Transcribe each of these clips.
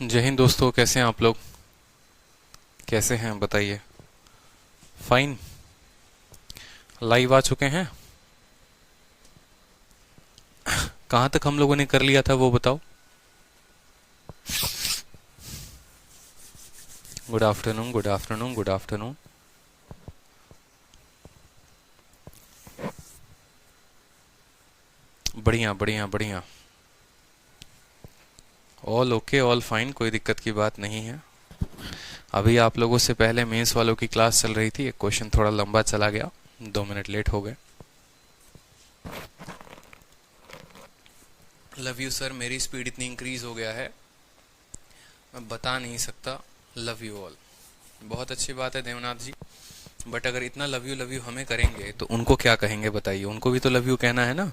जय हिंद दोस्तों, कैसे हैं आप लोग? कैसे हैं बताइए। फाइन। लाइव आ चुके हैं? कहाँ तक हम लोगों ने कर लिया था वो बताओ। Good afternoon, good afternoon, good afternoon. बढ़िया बढ़िया बढ़िया। ऑल ओके, ऑल फाइन, कोई दिक्कत की बात नहीं है। अभी आप लोगों से पहले मेंस वालों की क्लास चल रही थी, एक क्वेश्चन थोड़ा लंबा चला गया, 2 मिनट लेट हो गए। लव यू सर, मेरी स्पीड इतनी इंक्रीज हो गया है मैं बता नहीं सकता। Love you all. बहुत अच्छी बात है देवनाथ जी, बट अगर इतना लव यू हमें करेंगे तो उनको क्या कहेंगे बताइए। उनको भी तो लव यू कहना है ना,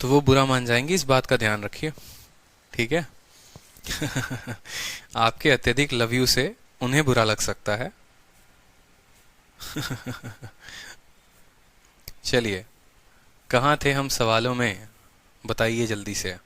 तो वो बुरा मान जाएंगे, इस बात का ध्यान रखिए, ठीक है। आपके अत्यधिक लव यू से उन्हें बुरा लग सकता है। चलिए, कहाँ थे हम सवालों में, बताइए जल्दी से।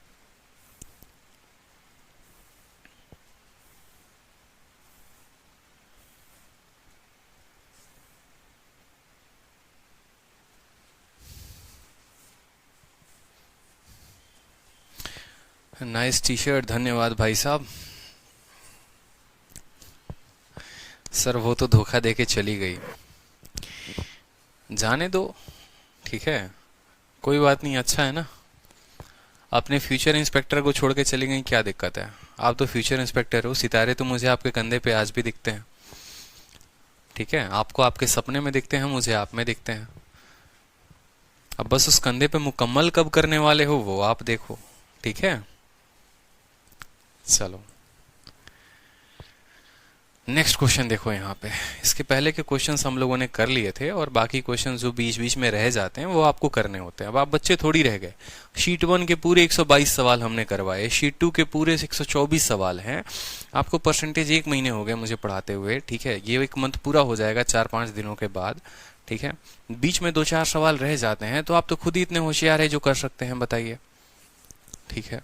नाइस टी शर्ट, धन्यवाद भाई साहब। सर वो तो धोखा देके चली गई, जाने दो, ठीक है, कोई बात नहीं, अच्छा है ना। अपने फ्यूचर इंस्पेक्टर को छोड़ के चली गई, क्या दिक्कत है? आप तो फ्यूचर इंस्पेक्टर हो, सितारे तो मुझे आपके कंधे पे आज भी दिखते हैं, ठीक है। आपको आपके सपने में दिखते हैं, मुझे आप में दिखते हैं। अब बस उस कंधे पे मुकम्मल कब करने वाले हो वो आप देखो, ठीक है। चलो नेक्स्ट क्वेश्चन देखो यहाँ पे। इसके पहले के क्वेश्चंस हम लोगों ने कर लिए थे, और बाकी क्वेश्चंस जो बीच बीच में रह जाते हैं वो आपको करने होते हैं। अब आप बच्चे थोड़ी रह गए। शीट 1 के पूरे 122 सवाल हमने करवाए, शीट 2 के पूरे 124 सवाल हैं। आपको परसेंटेज 1 महीने हो गए मुझे पढ़ाते हुए, ठीक है। ये 1 मंथ पूरा हो जाएगा 4-5 दिनों के बाद, ठीक है। बीच में 2-4 सवाल रह जाते हैं, तो आप तो खुद ही इतने होशियार है जो कर सकते हैं, बताइए, ठीक है।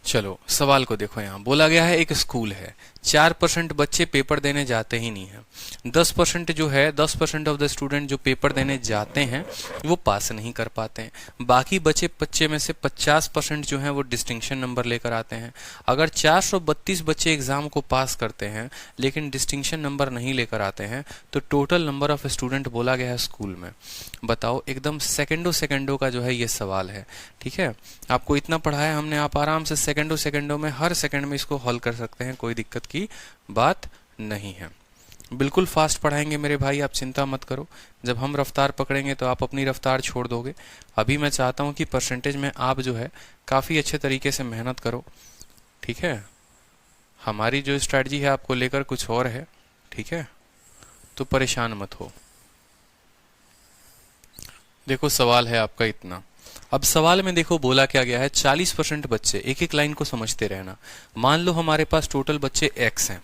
चलो सवाल को देखो, यहाँ बोला गया है एक स्कूल है, 4% बच्चे पेपर देने जाते ही नहीं है। 10% जो है, 10% ऑफ द स्टूडेंट जो पेपर देने जाते हैं वो पास नहीं कर पाते हैं। बाकी बचे बच्चे में से 50% जो है वो डिस्टिंक्शन नंबर लेकर आते हैं। अगर 432 बच्चे एग्जाम को पास करते हैं लेकिन डिस्टिंक्शन नंबर नहीं लेकर आते हैं, तो टोटल नंबर ऑफ स्टूडेंट बोला गया है स्कूल में। बताओ, एकदम सेकंडों सेकंडों का जो है ये सवाल है, ठीक है। आपको इतना पढ़ाया हमने, आप आराम से सेकंडों सेकंडों में, हर सेकंड में इसको हल कर सकते हैं, कोई दिक्कत की बात नहीं है। बिल्कुल फास्ट पढ़ाएंगे मेरे भाई, आप चिंता मत करो। जब हम रफ्तार पकड़ेंगे तो आप अपनी रफ्तार छोड़ दोगे। अभी मैं चाहता हूं कि परसेंटेज में आप जो है काफी अच्छे तरीके से मेहनत करो, ठीक है। हमारी जो स्ट्रैटेजी है आपको लेकर कुछ और है, ठीक है, तो परेशान मत हो। देखो सवाल है आपका इतना। अब सवाल में देखो बोला क्या गया है, 40% बच्चे, एक एक लाइन को समझते रहना। मान लो हमारे पास टोटल बच्चे x हैं,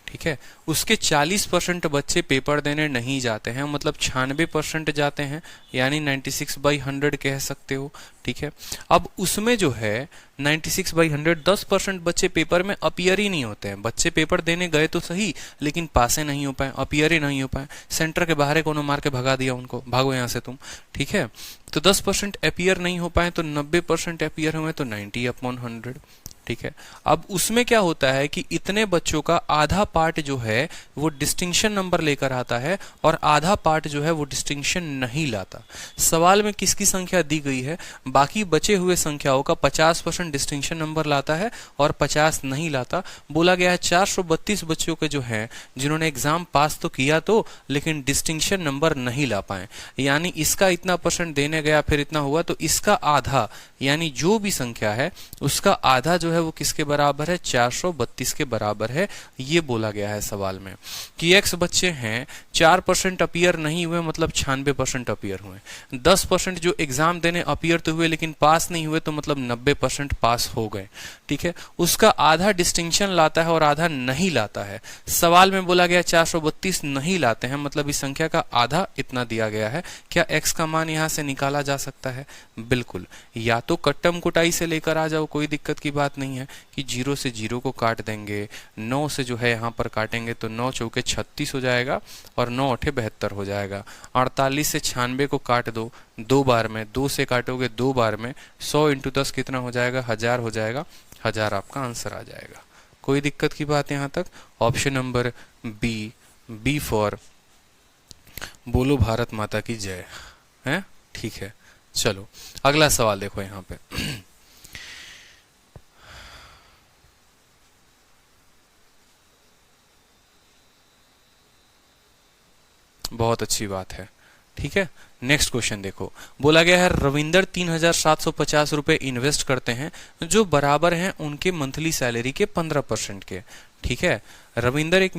ठीक है। उसके 40% बच्चे पेपर देने नहीं जाते हैं, मतलब 96% जाते हैं, यानी 96/100 कह सकते हो, ठीक है। अब उसमें जो है 96/100, 10% बच्चे पेपर में अपीयर ही नहीं होते हैं। बच्चे पेपर देने गए तो सही, लेकिन पासे नहीं हो पाए, अपीयर ही नहीं हो पाए, सेंटर के बाहर कोनो मार के भगा दिया उनको, भागो यहाँ से तुम, ठीक है। तो 10% अपीयर नहीं हो पाए, तो 90% अपीयर हुए, तो 90/100, ठीक है। अब उसमें क्या होता है कि इतने बच्चों का आधा पार्ट जो है वो डिस्टिंक्शन नंबर लेकर आता है, और आधा पार्ट जो है वो डिस्टिंक्शन नहीं लाता। सवाल में किसकी संख्या दी गई है? बाकी बचे हुए संख्याओं का 50% डिस्टिंक्शन नंबर लाता है और 50 नहीं लाता। बोला गया है 432 बच्चों के जो हैं जिन्होंने एग्जाम पास तो किया तो, लेकिन डिस्टिंक्शन नंबर नहीं ला पाए। यानी इसका इतना परसेंट देने गया, फिर इतना हुआ, तो इसका आधा, यानी जो भी संख्या है उसका आधा जो है वो किसके बराबर है? 432 के बराबर है। ये बोला गया है सवाल में कि x बच्चे हैं, 4% अपीयर नहीं हुए, मतलब 96% अपीयर हुए। 10% जो एग्जाम देने अपीयर तो हुए लेकिन पास नहीं हुए, तो मतलब 90% पास हो गए, ठीक है। उसका आधा डिस्टिंक्शन लाता है और आधा नहीं लाता है। सवाल में बोला गया 432 नहीं लाते हैं, मतलब इस संख्या का आधा इतना दिया गया है। क्या x का मान यहां से निकाला जा सकता है? बिल्कुल, या तो कट्टम कुटाई से लेकर आ जाओ, कोई दिक्कत की बात नहीं नहीं है कि 0 से 0 को काट देंगे, 9 से जो है यहाँ पर काटेंगे तो 9 चौके 36 हो जाएगा और 9 अठे 72 हो जाएगा। 48 से 96 को काट दो 2 बार में, 2 से काटोगे 2 बार में, 100 × 10 कितना हो जाएगा, 1000 हो जाएगा। 1000 आपका आंसर आ जाएगा। कोई दिक्कत की बात यहाँ तक? ऑप्शन नंबर बी फॉर बोलो भारत माता की जय है। ठीक है, चलो अगला सवाल देखो यहाँ पे। बहुत अच्छी बात है। ठीक है, नेक्स्ट क्वेश्चन देखो। बोला गया है रविंदर 3750 रुपए इन्वेस्ट करते हैं जो बराबर हैं उनके मंथली सैलरी के 15% के। ठीक है, रविंदर एक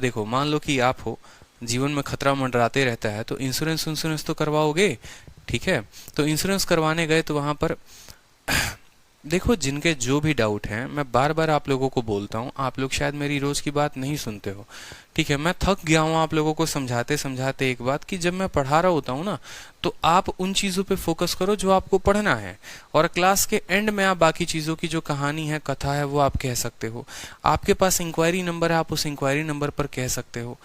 देखो मान लो कि आप हो, जीवन में खतरा मंडराते रहता है तो इंश्योरेंस तो करवाओगे। ठीक है, तो इंश्योरेंस करवाने गए तो वहां पर देखो जिनके जो भी डाउट हैं, मैं बार बार आप लोगों को बोलता हूं, आप लोग शायद मेरी रोज की बात नहीं सुनते हो। ठीक है, मैं थक गया हूं आप लोगों को समझाते समझाते एक बात कि जब मैं पढ़ा रहा होता हूं ना तो आप उन चीजों पे फोकस करो जो आपको पढ़ना है, और क्लास के एंड में आप बाकी चीजों की जो कहानी है, कथा है, वो आप कह सकते हो। आपके पास इंक्वायरी नंबर है, आप उस इंक्वायरी नंबर पर कह सकते हो।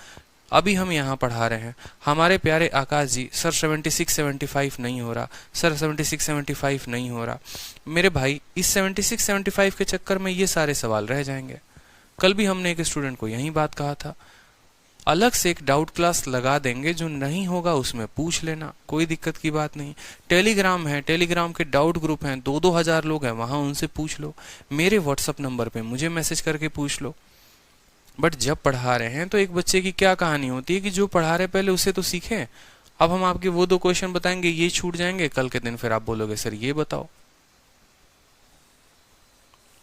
अभी हम यहाँ पढ़ा रहे हैं, हमारे प्यारे आकाश जी, सर 76-75 नहीं हो रहा, सर 76-75 नहीं हो रहा। मेरे भाई इस 76-75 के चक्कर में ये सारे सवाल रह जाएंगे। कल भी हमने एक स्टूडेंट को यही बात कहा था, अलग से एक डाउट क्लास लगा देंगे, जो नहीं होगा उसमें पूछ लेना, कोई दिक्कत की बात नहीं। टेलीग्राम है, टेलीग्राम के डाउट ग्रुप हैं, 2-2 हजार लोग हैं, वहां उनसे पूछ लो। मेरे व्हाट्सअप नंबर पे मुझे मैसेज करके पूछ लो। बट जब पढ़ा रहे हैं तो एक बच्चे की क्या कहानी होती है कि जो पढ़ा रहे पहले उसे तो सीखें। अब हम आपके वो 2 क्वेश्चन बताएंगे, ये छूट जाएंगे, कल के दिन फिर आप बोलोगे सर ये बताओ।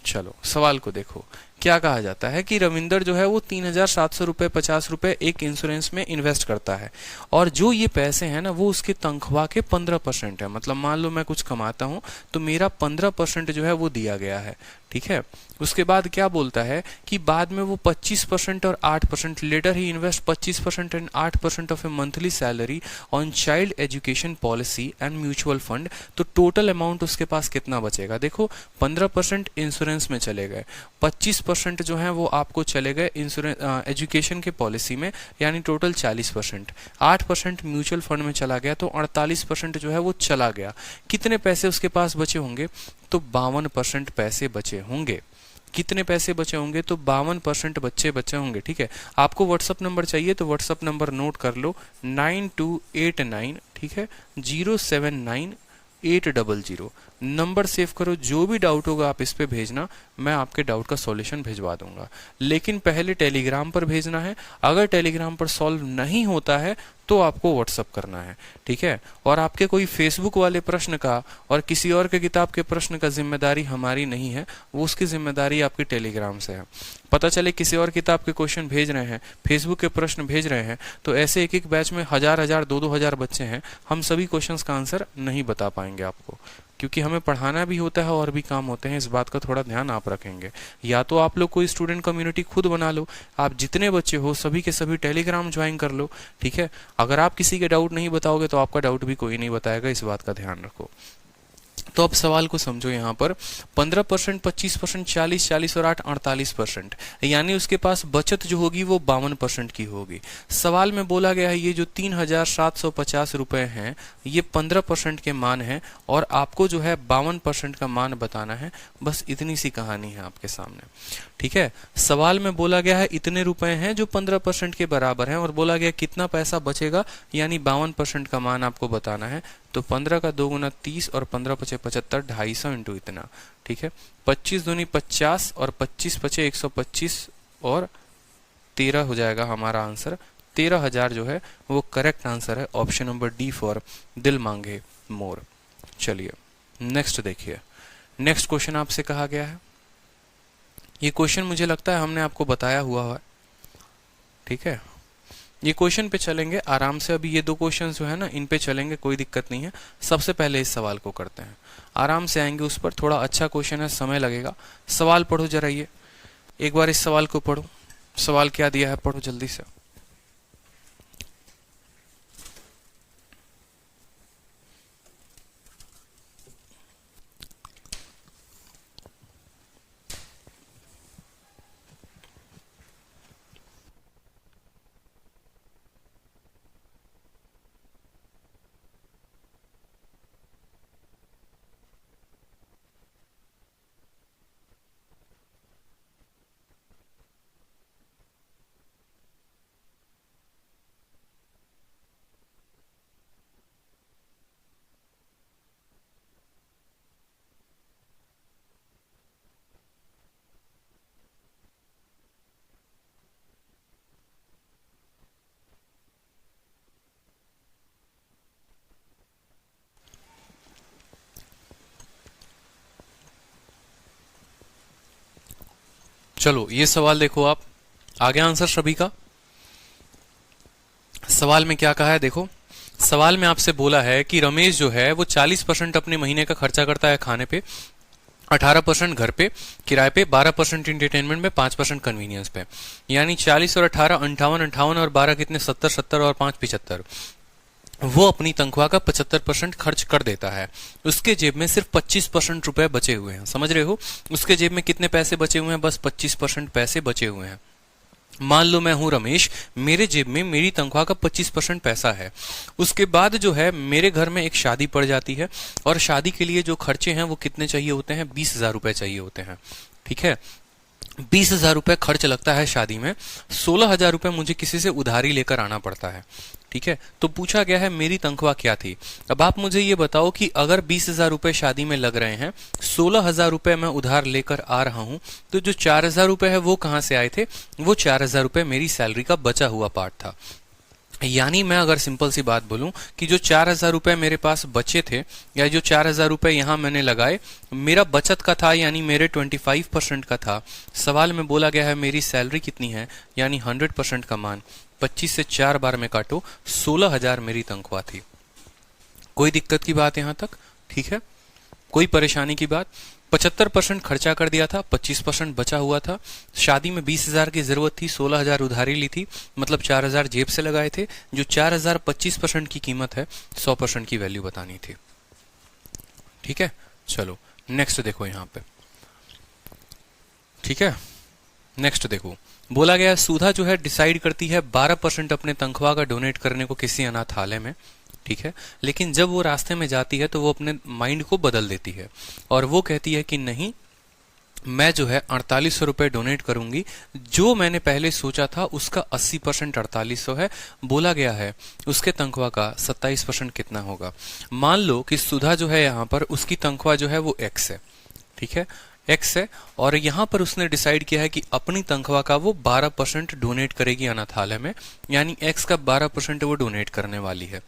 चलो सवाल को देखो, क्या कहा जाता है कि रविंदर जो है वो 3700 रुपए 50 रुपए एक इंश्योरेंस में इन्वेस्ट करता है, और जो ये पैसे हैं ना वो उसके तनख्वाह के 15% है। मतलब मान लो मैं कुछ कमाता हूं तो मेरा 15% जो है वो दिया गया है। ठीक है, उसके बाद क्या बोलता है कि बाद में वो 25% और 8%, later he invest 25% and 8% of a monthly salary on child education policy and mutual fund. तो टोटल अमाउंट उसके पास कितना बचेगा? देखो 15% इंश्योरेंस में चले गए, 25% जो है वो आपको चले गए इंश्योरेंस एजुकेशन के पॉलिसी में, यानी टोटल 40%, 8% म्यूचुअल फंड में चला गया, तो 48% जो है वो चला गया। कितने पैसे उसके पास बचे होंगे? तो 52% पैसे बचे होंगे। कितने पैसे बचे होंगे? तो 52% बचे होंगे। ठीक है, आपको व्हाट्सअप नंबर चाहिए तो व्हाट्सअप नंबर नोट कर लो, 9289, ठीक है, 079800। नंबर सेव करो, जो भी डाउट होगा आप इस पे भेजना, मैं आपके डाउट का सॉल्यूशन भिजवा दूंगा। लेकिन पहले टेलीग्राम पर भेजना है, अगर टेलीग्राम पर सॉल्व नहीं होता है तो आपको व्हाट्सअप करना है। ठीक है, और आपके कोई फेसबुक वाले प्रश्न का और किसी और के किताब के प्रश्न का जिम्मेदारी हमारी नहीं है, वो उसकी जिम्मेदारी आपकी टेलीग्राम से है। पता चले किसी और किताब के क्वेश्चन भेज रहे हैं, फेसबुक के प्रश्न भेज रहे हैं, तो ऐसे एक एक बैच में 1000 2-2 हजार बच्चे हैं, हम सभी क्वेश्चंस का आंसर नहीं बता पाएंगे आपको, क्योंकि हमें पढ़ाना भी होता है और भी काम होते हैं। इस बात का थोड़ा ध्यान आप रखेंगे। या तो आप लोग कोई स्टूडेंट कम्युनिटी खुद बना लो, आप जितने बच्चे हो सभी के सभी टेलीग्राम ज्वाइन कर लो। ठीक है, अगर आप किसी के डाउट नहीं बताओगे तो आपका डाउट भी कोई नहीं बताएगा, इस बात का ध्यान रखो। तो अब सवाल को समझो, यहाँ पर 15%, 25%, 40 और 8 48%, यानी उसके पास बचत जो होगी वो 52% की होगी। सवाल में बोला गया है ये जो 3750 रुपए हैं ये 15% के मान है, और आपको जो है 52% का मान बताना है। बस इतनी सी कहानी है आपके सामने। ठीक है, सवाल में बोला गया है इतने रुपए हैं जो 15% के बराबर हैं, और बोला गया कितना पैसा बचेगा, यानी 52% का मान आपको बताना है। तो 15 का 2 गुना 30 और 15 पचे 75, 250 इंटू इतना। ठीक है, 25 दूनी 50 और 25 पचे 125 और 13 हो जाएगा हमारा आंसर। 13,000 जो है वो करेक्ट आंसर है। ऑप्शन नंबर डी फॉर दिल मांगे मोर। चलिए नेक्स्ट देखिए, नेक्स्ट क्वेश्चन आपसे कहा गया है, ये क्वेश्चन मुझे लगता है हमने आपको बताया हुआ है। ठीक है, ये क्वेश्चन पे चलेंगे आराम से। अभी ये 2 क्वेश्चन जो है ना इन पे चलेंगे, कोई दिक्कत नहीं है। सबसे पहले इस सवाल को करते हैं, आराम से आएंगे उस पर। थोड़ा अच्छा क्वेश्चन है, समय लगेगा। सवाल पढ़ो जरा, ये एक बार इस सवाल को पढ़ो। सवाल क्या दिया है, पढ़ो जल्दी से। चलो ये सवाल देखो आप, आगे आंसर सभी का। सवाल में क्या कहा है देखो, सवाल में आपसे बोला है कि रमेश जो है वो 40% अपने महीने का खर्चा करता है खाने पे, 18% घर पे किराए पे, 12% इंटरटेनमेंट में, 5% कन्वीनियंस पे। यानी 40 और 18 58, 58 और 12 कितने 70, 70 और 5 75। वो अपनी तनख्वाह का 75% खर्च कर देता है। उसके जेब में सिर्फ 25% रुपए बचे हुए हैं। समझ रहे हो, उसके जेब में कितने पैसे बचे हुए हैं, बस 25% पैसे बचे हुए हैं। मान लो मैं हूं रमेश, मेरे जेब में मेरी तनख्वाह का 25% पैसा है। उसके बाद जो है मेरे घर में एक शादी पड़ जाती है, और शादी के लिए जो खर्चे हैं वो कितने चाहिए होते हैं, 20,000 रुपए चाहिए होते हैं। ठीक है, 20,000 रुपए खर्च लगता है शादी में, 16,000 रुपए मुझे किसी से उधारी लेकर आना पड़ता है। ठीक है, तो पूछा गया है मेरी तनख्वाह क्या थी। अब आप मुझे ये बताओ कि अगर 20,000 रुपए शादी में लग रहे हैं, 16,000 रुपए मैं उधार लेकर आ रहा हूं, तो जो 4,000 रुपए है वो कहां से आए थे, वो 4,000 रुपए मेरी सैलरी का बचा हुआ पार्ट था। यानी मैं अगर सिंपल सी बात बोलूं कि जो 4,000 रुपए मेरे पास बचे थे, या जो 4,000 रुपए यहां मैंने लगाए, मेरा बचत का था, यानी मेरे 25% का था। सवाल में बोला गया है मेरी सैलरी कितनी है, यानी 100% का मान 25 से 4 बार में काटो, 16,000 मेरी तनख्वाह थी। कोई दिक्कत की बात यहां तक? ठीक है, कोई परेशानी की बात? 75% खर्चा कर दिया था, 25% बचा हुआ था। शादी में 20,000 की जरूरत थी, 16,000 उधारी ली थी, मतलब 4,000 जेब से लगाए थे। जो 4,000 25% की कीमत है, 100% की वैल्यू बतानी थी। ठीक है, चलो नेक्स्ट देखो यहां पे। ठीक है, नेक्स्ट देखो, बोला गया सुधा जो है डिसाइड करती है 12% अपने तनख्वाह का डोनेट करने को किसी अनाथालय में। ठीक है, लेकिन जब वो रास्ते में जाती है तो वो अपने माइंड को बदल देती है, और वो कहती है कि नहीं, मैं जो है 4800 रुपए डोनेट करूंगी। जो मैंने पहले सोचा था उसका 80% 4800 है। बोला गया है उसके तनख्वाह का 27% कितना होगा। मान लो कि सुधा जो है यहाँ पर उसकी तनख्वाह जो है वो एक्स है। ठीक है, एक्स है, और यहां पर उसने डिसाइड किया है कि अपनी तनख्वाह का वो 12% डोनेट करेगी अनाथालय में, यानी एक्स का 12% वो डोनेट करने वाली है।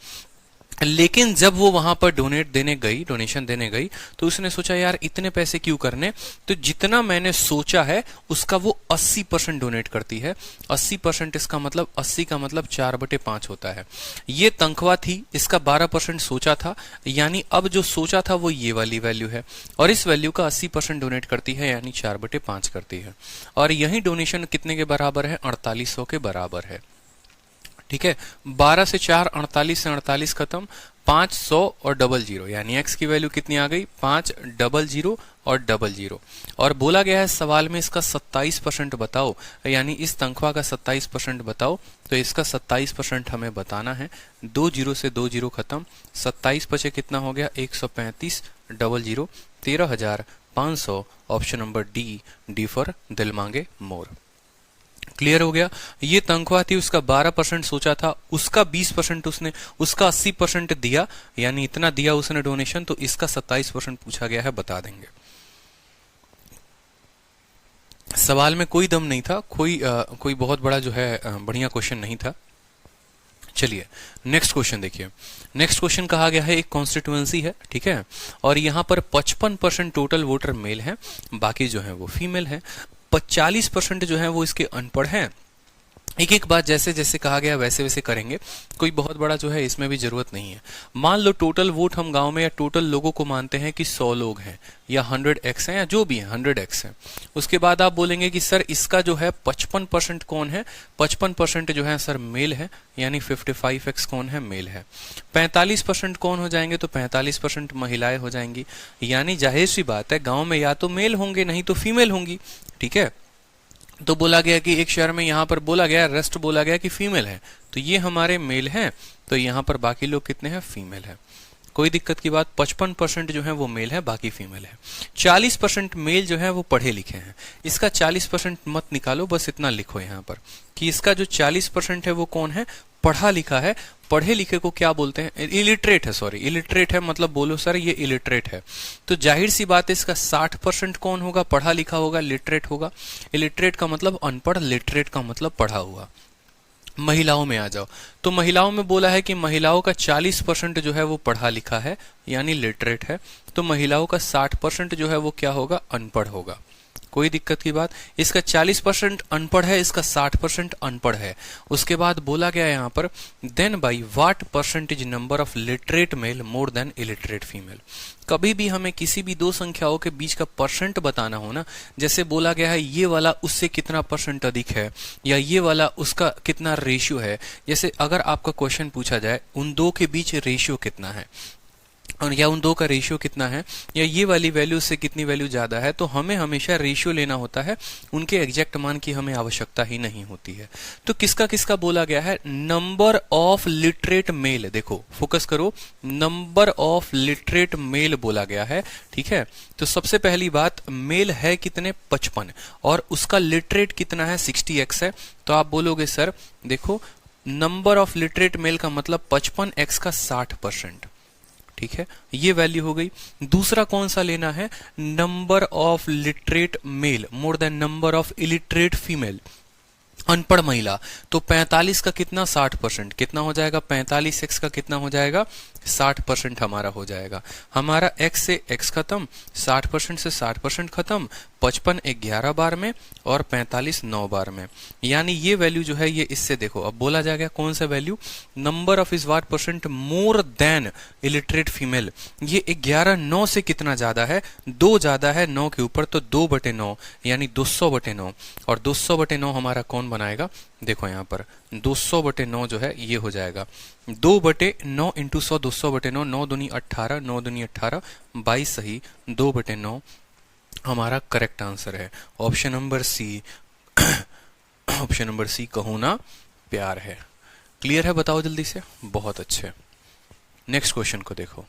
लेकिन जब वो वहां पर डोनेशन देने गई, तो उसने सोचा यार इतने पैसे क्यों करने, तो जितना मैंने सोचा है उसका वो 80% डोनेट करती है। 80% इसका मतलब 80 का मतलब 4/5 होता है। ये तनख्वाह थी, इसका 12% सोचा था, यानी अब जो सोचा था वो ये वाली वैल्यू है, और इस वैल्यू का 80% डोनेट करती है, यानी 4/5 करती है। और यही डोनेशन कितने के बराबर है, 4800 के बराबर है। ठीक है, 12 से 4 48 से 48 खत्म, 500 और 00, यानी x की वैल्यू कितनी आ गई, 500 और 00। और बोला गया है सवाल में इसका 27% बताओ, यानी इस तनख्वाह का 27% बताओ। तो इसका 27% हमें बताना है। 2 0 से 2 0 खत्म, 27 बचे कितना हो गया, 135, 00 13,500। ऑप्शन नंबर डी फॉर दिल मांगे मोर। क्लियर हो गया। ये तनख्वाह थी, उसका 12% सोचा था, उसका 20% उसने, उसका 80% दिया, यानी इतना दिया उसने डोनेशन, तो इसका 27% पूछा गया है, बता देंगे। सवाल में कोई दम नहीं था, कोई बहुत बड़ा जो है बढ़िया क्वेश्चन नहीं था। चलिए नेक्स्ट क्वेश्चन देखिए। नेक्स्ट क्वेश्चन कहा गया है एक कॉन्स्टिट्यूएंसी है, ठीक है, और यहां पर 55% टोटल वोटर मेल है, बाकी जो है वो फीमेल है। 40% जो है वो इसके अनपढ़ हैं। एक एक बात जैसे जैसे कहा गया वैसे वैसे करेंगे, कोई बहुत बड़ा जो है इसमें भी जरूरत नहीं है। मान लो टोटल वोट हम गांव में या टोटल लोगों को मानते हैं कि 100 लोग हैं, या 100x हैं, या जो भी है 100x है। उसके बाद आप बोलेंगे कि सर इसका जो है 55% कौन है, 55% जो है सर मेल है, यानी 55x कौन है, मेल है। 45% कौन हो जाएंगे, तो 45% महिलाएं हो जाएंगी। यानी जाहिर सी बात है गांव में या तो मेल होंगे नहीं तो फीमेल होंगी। ठीक है, तो बोला गया कि एक शहर में यहां पर बोला गया, रेस्ट बोला गया कि फीमेल है, तो ये हमारे मेल हैं, तो यहां पर बाकी लोग कितने हैं, फीमेल है। कोई दिक्कत की बात, 55% जो है वो मेल है, बाकी फीमेल है। 40% मेल जो है वो पढ़े लिखे हैं। इसका 40% मत निकालो, बस इतना लिखो यहां पर कि इसका जो 40% है वो कौन है, पढ़ा लिखा है। पढ़े लिखे को क्या बोलते हैं, इलिटरेट है, सॉरी इलिटरेट है, मतलब बोलो सर ये इलिटरेट है। तो जाहिर सी बात है इसका 60% कौन होगा, पढ़ा लिखा होगा, लिटरेट होगा। इलिटरेट का मतलब अनपढ़, लिटरेट का मतलब पढ़ा हुआ। महिलाओं में आ जाओ, तो महिलाओं में बोला है कि महिलाओं का 40% जो है वो पढ़ा लिखा है, यानी लिटरेट है। तो महिलाओं का 60% जो है वो क्या होगा, अनपढ़ होगा। कोई दिक्कत की बात। इसका 40% अनपढ़ है, इसका 60% अनपढ़ है। उसके बाद बोला गया यहाँ पर then by what percentage number of literate male more than illiterate female. कभी भी हमें किसी भी दो संख्याओं के बीच का परसेंट बताना हो ना, जैसे बोला गया है ये वाला उससे कितना परसेंट अधिक है या ये वाला उसका कितना रेशियो है, जैसे अगर आपका क्वेश्चन पूछा जाए उन दो के बीच रेशियो कितना है और या उन दो का रेशियो कितना है या ये वाली वैल्यू से कितनी वैल्यू ज्यादा है, तो हमें हमेशा रेशियो लेना होता है, उनके एग्जैक्ट मान की हमें आवश्यकता ही नहीं होती है। तो किसका किसका बोला गया है, नंबर ऑफ लिटरेट मेल, देखो फोकस करो, नंबर ऑफ लिटरेट मेल बोला गया है, ठीक है। तो सबसे पहली बात, मेल है कितने 55 और उसका लिटरेट कितना है 60x है। तो आप बोलोगे सर देखो नंबर ऑफ लिटरेट मेल का मतलब 55x का 60%, ठीक है, ये वैल्यू हो गई। दूसरा कौन सा लेना है, number of literate male more than number of illiterate female, अनपढ़ महिला। तो 45 का कितना 60%, कितना हो जाएगा 45x का कितना हो जाएगा 60% हमारा हो जाएगा। हमारा x से x खत्म, 60% से 60% खत्म, 55 11 बार में और 45 9 बार में, यानी ये वैल्यू जो है ये इससे देखो अब बोला जाएगा कौन सा value, number of is what percent more than illiterate female. ये 11 9 से कितना ज्यादा है, 2 ज्यादा है 9 के ऊपर, तो 2/9 यानी 200/9, और 200/9 हमारा कौन बनाएगा, देखो यहाँ पर 200/9 जो है ये हो जाएगा 2/9 इंटू 100, 200/9, 9 दूनी 18, 9 दूनी 18, 22 सही, 2/9 हमारा करेक्ट आंसर है। Option number C option number C कहो ना प्यार है। क्लियर है, बताओ जल्दी से, बहुत अच्छे। नेक्स्ट क्वेश्चन को देखो।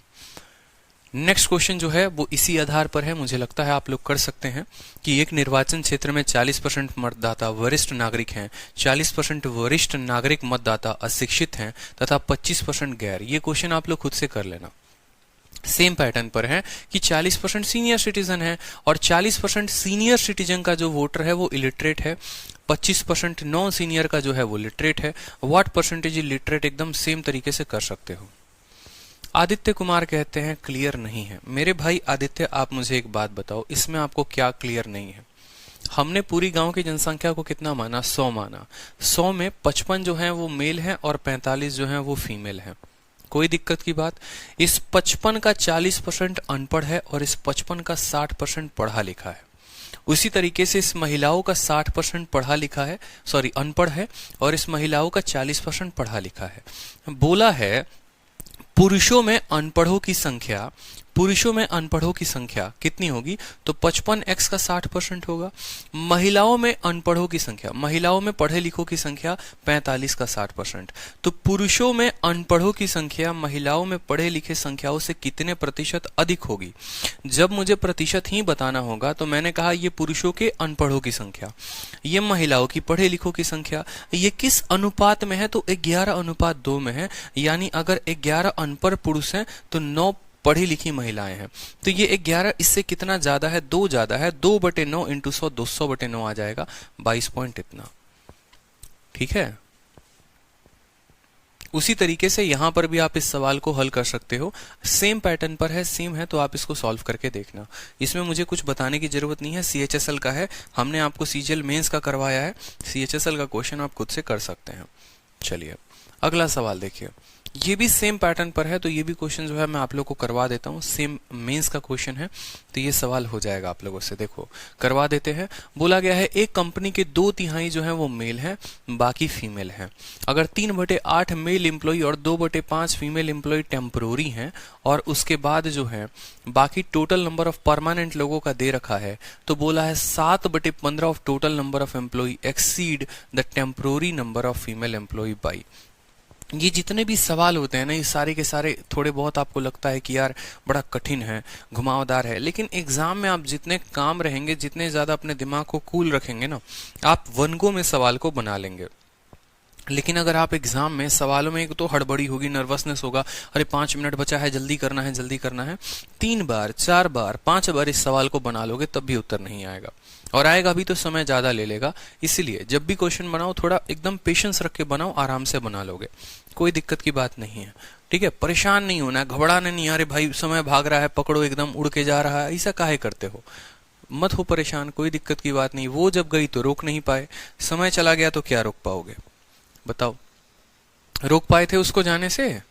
नेक्स्ट क्वेश्चन जो है वो इसी आधार पर है, मुझे लगता है आप लोग कर सकते हैं कि एक निर्वाचन क्षेत्र में 40% मतदाता वरिष्ठ नागरिक हैं, 40% वरिष्ठ नागरिक मतदाता अशिक्षित हैं तथा 25% गैर। ये क्वेश्चन आप लोग खुद से कर लेना। सेम पैटर्न पर है कि 40% सीनियर सिटीजन है और 40% सीनियर सिटीजन का जो वोटर है वो इलिटरेट है, 25% नॉन सीनियर का जो है वो लिटरेट है। व्हाट परसेंटेज लिटरेट, एकदम सेम तरीके से कर सकते हो। आदित्य कुमार कहते हैं क्लियर नहीं है। मेरे भाई आदित्य, आप मुझे एक बात बताओ, इसमें आपको क्या क्लियर नहीं है। हमने पूरी गांव की जनसंख्या को कितना माना, 100 माना। 100 में 55 जो है वो मेल है और 45 जो है वो फीमेल है। कोई दिक्कत की बात। इस 55 का 40% अनपढ़ है और इस 55 का 60% पढ़ा लिखा है। उसी तरीके से इस महिलाओं का 60% पढ़ा लिखा है, सॉरी अनपढ़ है, और इस महिलाओं का 40% पढ़ा लिखा है। बोला है पुरुषों में अनपढ़ों की संख्या, पुरुषों में अनपढ़ों की संख्या कितनी होगी, तो 55x का 60% होगा। महिलाओं में अनपढ़ों की संख्या, महिलाओं में पढ़े लिखों की संख्या 45 का 60%। तो पुरुषों में अनपढ़ों की संख्या महिलाओं में पढ़े लिखे संख्याओं से कितने प्रतिशत अधिक होगी। जब मुझे प्रतिशत ही बताना होगा तो मैंने कहा ये पुरुषों के अनपढ़ों की संख्या, ये महिलाओं की पढ़े लिखों की संख्या, ये किस अनुपात में है, तो 11:2 में है। यानी अगर 11 अनपढ़ पुरुष हैं तो 9 पढ़ी लिखी महिलाएं हैं। तो ये 11 इससे कितना ज्यादा है, 2 ज्यादा है, 2/9 इंटू 100, 200/9 आ जाएगा, 22 पॉइंट इतना, ठीक है। उसी तरीके से यहां पर भी आप इस सवाल को हल कर सकते हो। सेम पैटर्न पर है, सेम है, तो आप इसको सॉल्व करके देखना। इसमें मुझे कुछ बताने की जरूरत नहीं है, CHSL का है, हमने आपको CGL मेंस का करवाया है, CHSL का क्वेश्चन आप खुद से कर सकते हैं। चलिए अगला सवाल देखिए, ये भी सेम पैटर्न पर है, तो ये भी क्वेश्चन जो है मैं आप लोग को करवा देता हूँ। सेम मेंस का क्वेश्चन है, तो ये सवाल हो जाएगा आप लोगों से। देखो करवा देते हैं। बोला गया है एक कंपनी के 2/3 जो है वो मेल है, बाकी फीमेल है। अगर 3/8 मेल एम्प्लॉय और 2/5 फीमेल एम्प्लॉय टेम्परोरी हैं और उसके बाद जो है बाकी टोटल नंबर ऑफ परमानेंट लोगों का दे रखा है, तो बोला है 7/15 of total number of employ exceed the temporary number of female employ by. ये जितने भी सवाल होते हैं ना, ये सारे के सारे थोड़े बहुत आपको लगता है कि यार बड़ा कठिन है, घुमावदार है, लेकिन एग्जाम में आप जितने काम रहेंगे, जितने ज्यादा अपने दिमाग को कूल रखेंगे ना, आप वनगो में सवाल को बना लेंगे। लेकिन अगर आप एग्जाम में सवालों में एक तो हड़बड़ी होगी, नर्वसनेस होगा, अरे 5 मिनट बचा है, जल्दी करना है, जल्दी करना है, 3 बार 4 बार 5 बार इस सवाल को बना लोगे तब भी उत्तर नहीं आएगा, और आएगा भी तो समय ज्यादा ले लेगा। इसीलिए जब भी क्वेश्चन बनाओ थोड़ा एकदम पेशेंस रख के बनाओ, आराम से बना लोगे, कोई दिक्कत की बात नहीं है, ठीक है। परेशान नहीं होना है, घबराना नहीं, अरे भाई समय भाग रहा है, पकड़ो एकदम उड़ के जा रहा है, ऐसा काहे करते हो। मत हो परेशान, कोई दिक्कत की बात नहीं। वो जब गई तो रोक नहीं पाए, समय चला गया तो क्या रोक पाओगे बताओ? रोक पाए थे उसको जाने से?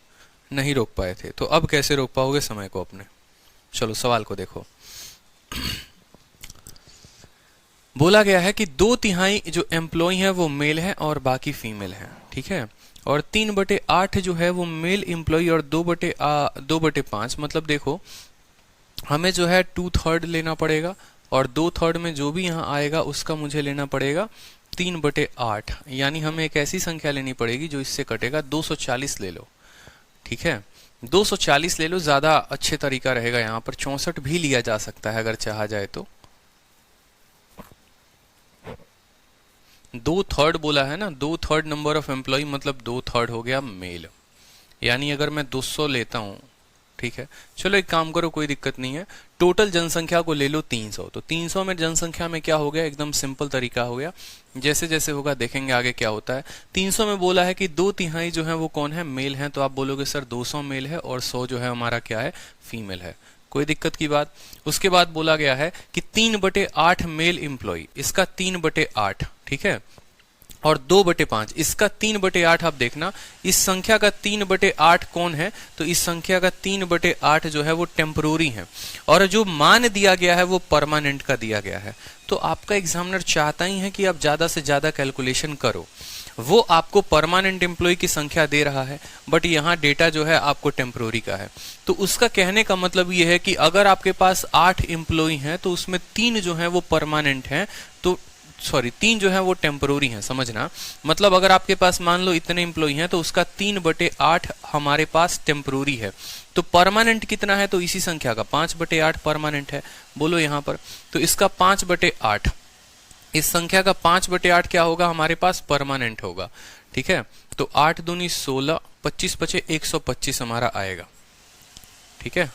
नहीं रोक पाए थे, तो अब कैसे रोक पाओगे समय को अपने? चलो सवाल को देखो। बोला गया है कि 2/3 जो एम्प्लॉय है वो मेल है और बाकी फीमेल है, ठीक है। और 3/8 जो है वो मेल एम्प्लॉय और 2/5, मतलब देखो हमें जो है 2/3 लेना पड़ेगा और 2/3 में जो भी यहाँ आएगा उसका मुझे लेना पड़ेगा 3/8, यानी हमें एक ऐसी संख्या लेनी पड़ेगी जो इससे कटेगा। 240 ले लो, ठीक है, 240 ले लो, ज्यादा अच्छे तरीका रहेगा। यहाँ पर 64 भी लिया जा सकता है अगर चाहा जाए तो। 2/3 बोला है ना, 2/3 नंबर ऑफ एम्प्लॉय मतलब 2/3 हो गया मेल, यानी अगर मैं 200 लेता हूं, ठीक है। चलो एक काम करो, कोई दिक्कत नहीं है, टोटल जनसंख्या को ले लो 300। तो 300 में जनसंख्या में क्या हो गया, एकदम सिंपल तरीका हो गया। जैसे जैसे होगा देखेंगे आगे क्या होता है। 300 में बोला है कि 2/3 जो है वो कौन है, मेल है, तो आप बोलोगे सर 200 मेल है और 100 जो है हमारा क्या है, फीमेल है, कोई दिक्कत की बात। उसके बाद बोला गया है कि 3/8 मेल एम्प्लॉय, इसका 3/8, ठीक है, और 2/5 इसका 3/8। आप देखना इस संख्या का 3/8 कौन है, तो इस संख्या का 3/8 जो है वो टेम्परोरी है और जो मान दिया गया है वो परमानेंट का दिया गया है। तो आपका एग्जामिनर चाहता ही है कि आप ज्यादा से ज्यादा कैलकुलेशन करो। वो आपको परमानेंट एम्प्लॉय की संख्या दे रहा है, बट यहाँ डेटा जो है आपको टेम्परोरी का है। तो उसका कहने का मतलब ये है कि अगर आपके पास 8 एम्प्लॉय हैं तो उसमें 3 जो है वो परमानेंट हैं, तो सॉरी 3 जो है वो टेम्परोरी हैं, समझना। मतलब अगर आपके पास मान लो इतने एम्प्लॉय हैं तो उसका 3/8 हमारे पास टेम्परोरी है। तो परमानेंट कितना है, तो इसी संख्या का 5/8 परमानेंट है। बोलो यहाँ पर, तो इसका 5/8, इस संख्या का 5/8 क्या होगा हमारे पास, परमानेंट होगा, ठीक है। तो 8 दूनी 16, 25 बचे 125 हमारा आएगा, ठीक है,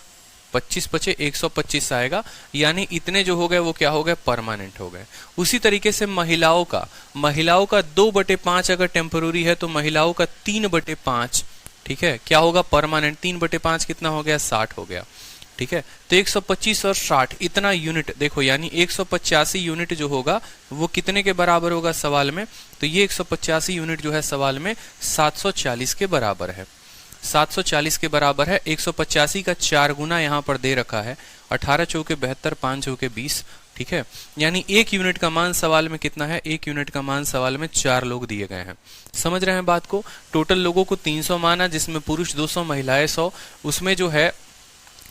25 बचे 125 आएगा, यानी इतने जो हो गए वो क्या हो गए, परमानेंट हो गए। उसी तरीके से महिलाओं का 2/5 अगर टेम्पररी है तो महिलाओं का 3/5, ठीक है, क्या होगा, परमानेंट। 3/5 कितना हो गया, 60 हो गया, ठीक है। तो 125 और 60 इतना यूनिट देखो, यानी 185 यूनिट जो होगा वो कितने के बराबर होगा सवाल में, तो ये 185 यूनिट जो है सवाल में 740 के बराबर है। 740 के बराबर है। 185 का 4 गुना यहाँ पर दे रखा है, 18 चौके 72, 5 चौके 20, ठीक है। यानी 1 यूनिट का मान सवाल में कितना है, 1 यूनिट का मान सवाल में 4 लोग दिए गए हैं। समझ रहे हैं बात को। टोटल लोगों को 300 माना, जिसमें पुरुष 200, महिलाएं 100। उसमें जो है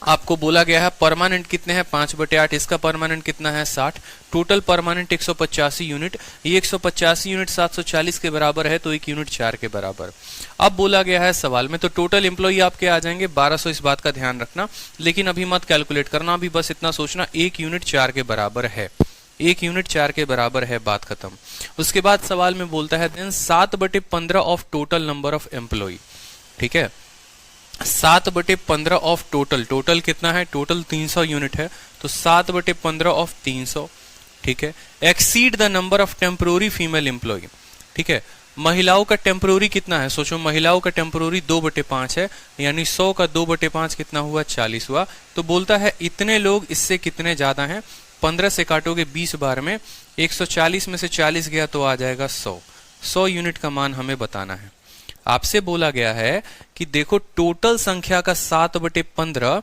आपको बोला गया है परमानेंट कितने हैं, 5/8, इसका परमानेंट कितना है, 60। टोटल परमानेंट 185 यूनिट, ये 185 यूनिट 740 के बराबर है, तो 1 यूनिट 4 के बराबर। अब बोला गया है सवाल में, तो टोटल एम्प्लॉई आपके आ जाएंगे 1200, इस बात का ध्यान रखना, लेकिन अभी मत कैलकुलेट करना, अभी बस इतना सोचना 1 यूनिट 4 के बराबर है, 1 यूनिट 4 के बराबर है, बात खत्म। उसके बाद सवाल में बोलता है then 7/15 of total number of employee, ठीक है, 7/15 ऑफ टोटल कितना है, टोटल 300 यूनिट है, तो 7/15 ऑफ 300, ठीक है, exceed the number of temporary female employ, ठीक है। महिलाओं का टेम्पररी कितना है, सोचो, महिलाओं का टेम्पररी 2/5 है, यानी 100 का 2/5 कितना हुआ, 40 हुआ। तो बोलता है इतने लोग इससे कितने ज्यादा हैं, 15 से काटोगे 20 बार में, 140 में से 40 गया तो आ जाएगा 100 यूनिट का मान हमें बताना है। आपसे बोला गया है कि देखो टोटल संख्या का 7/15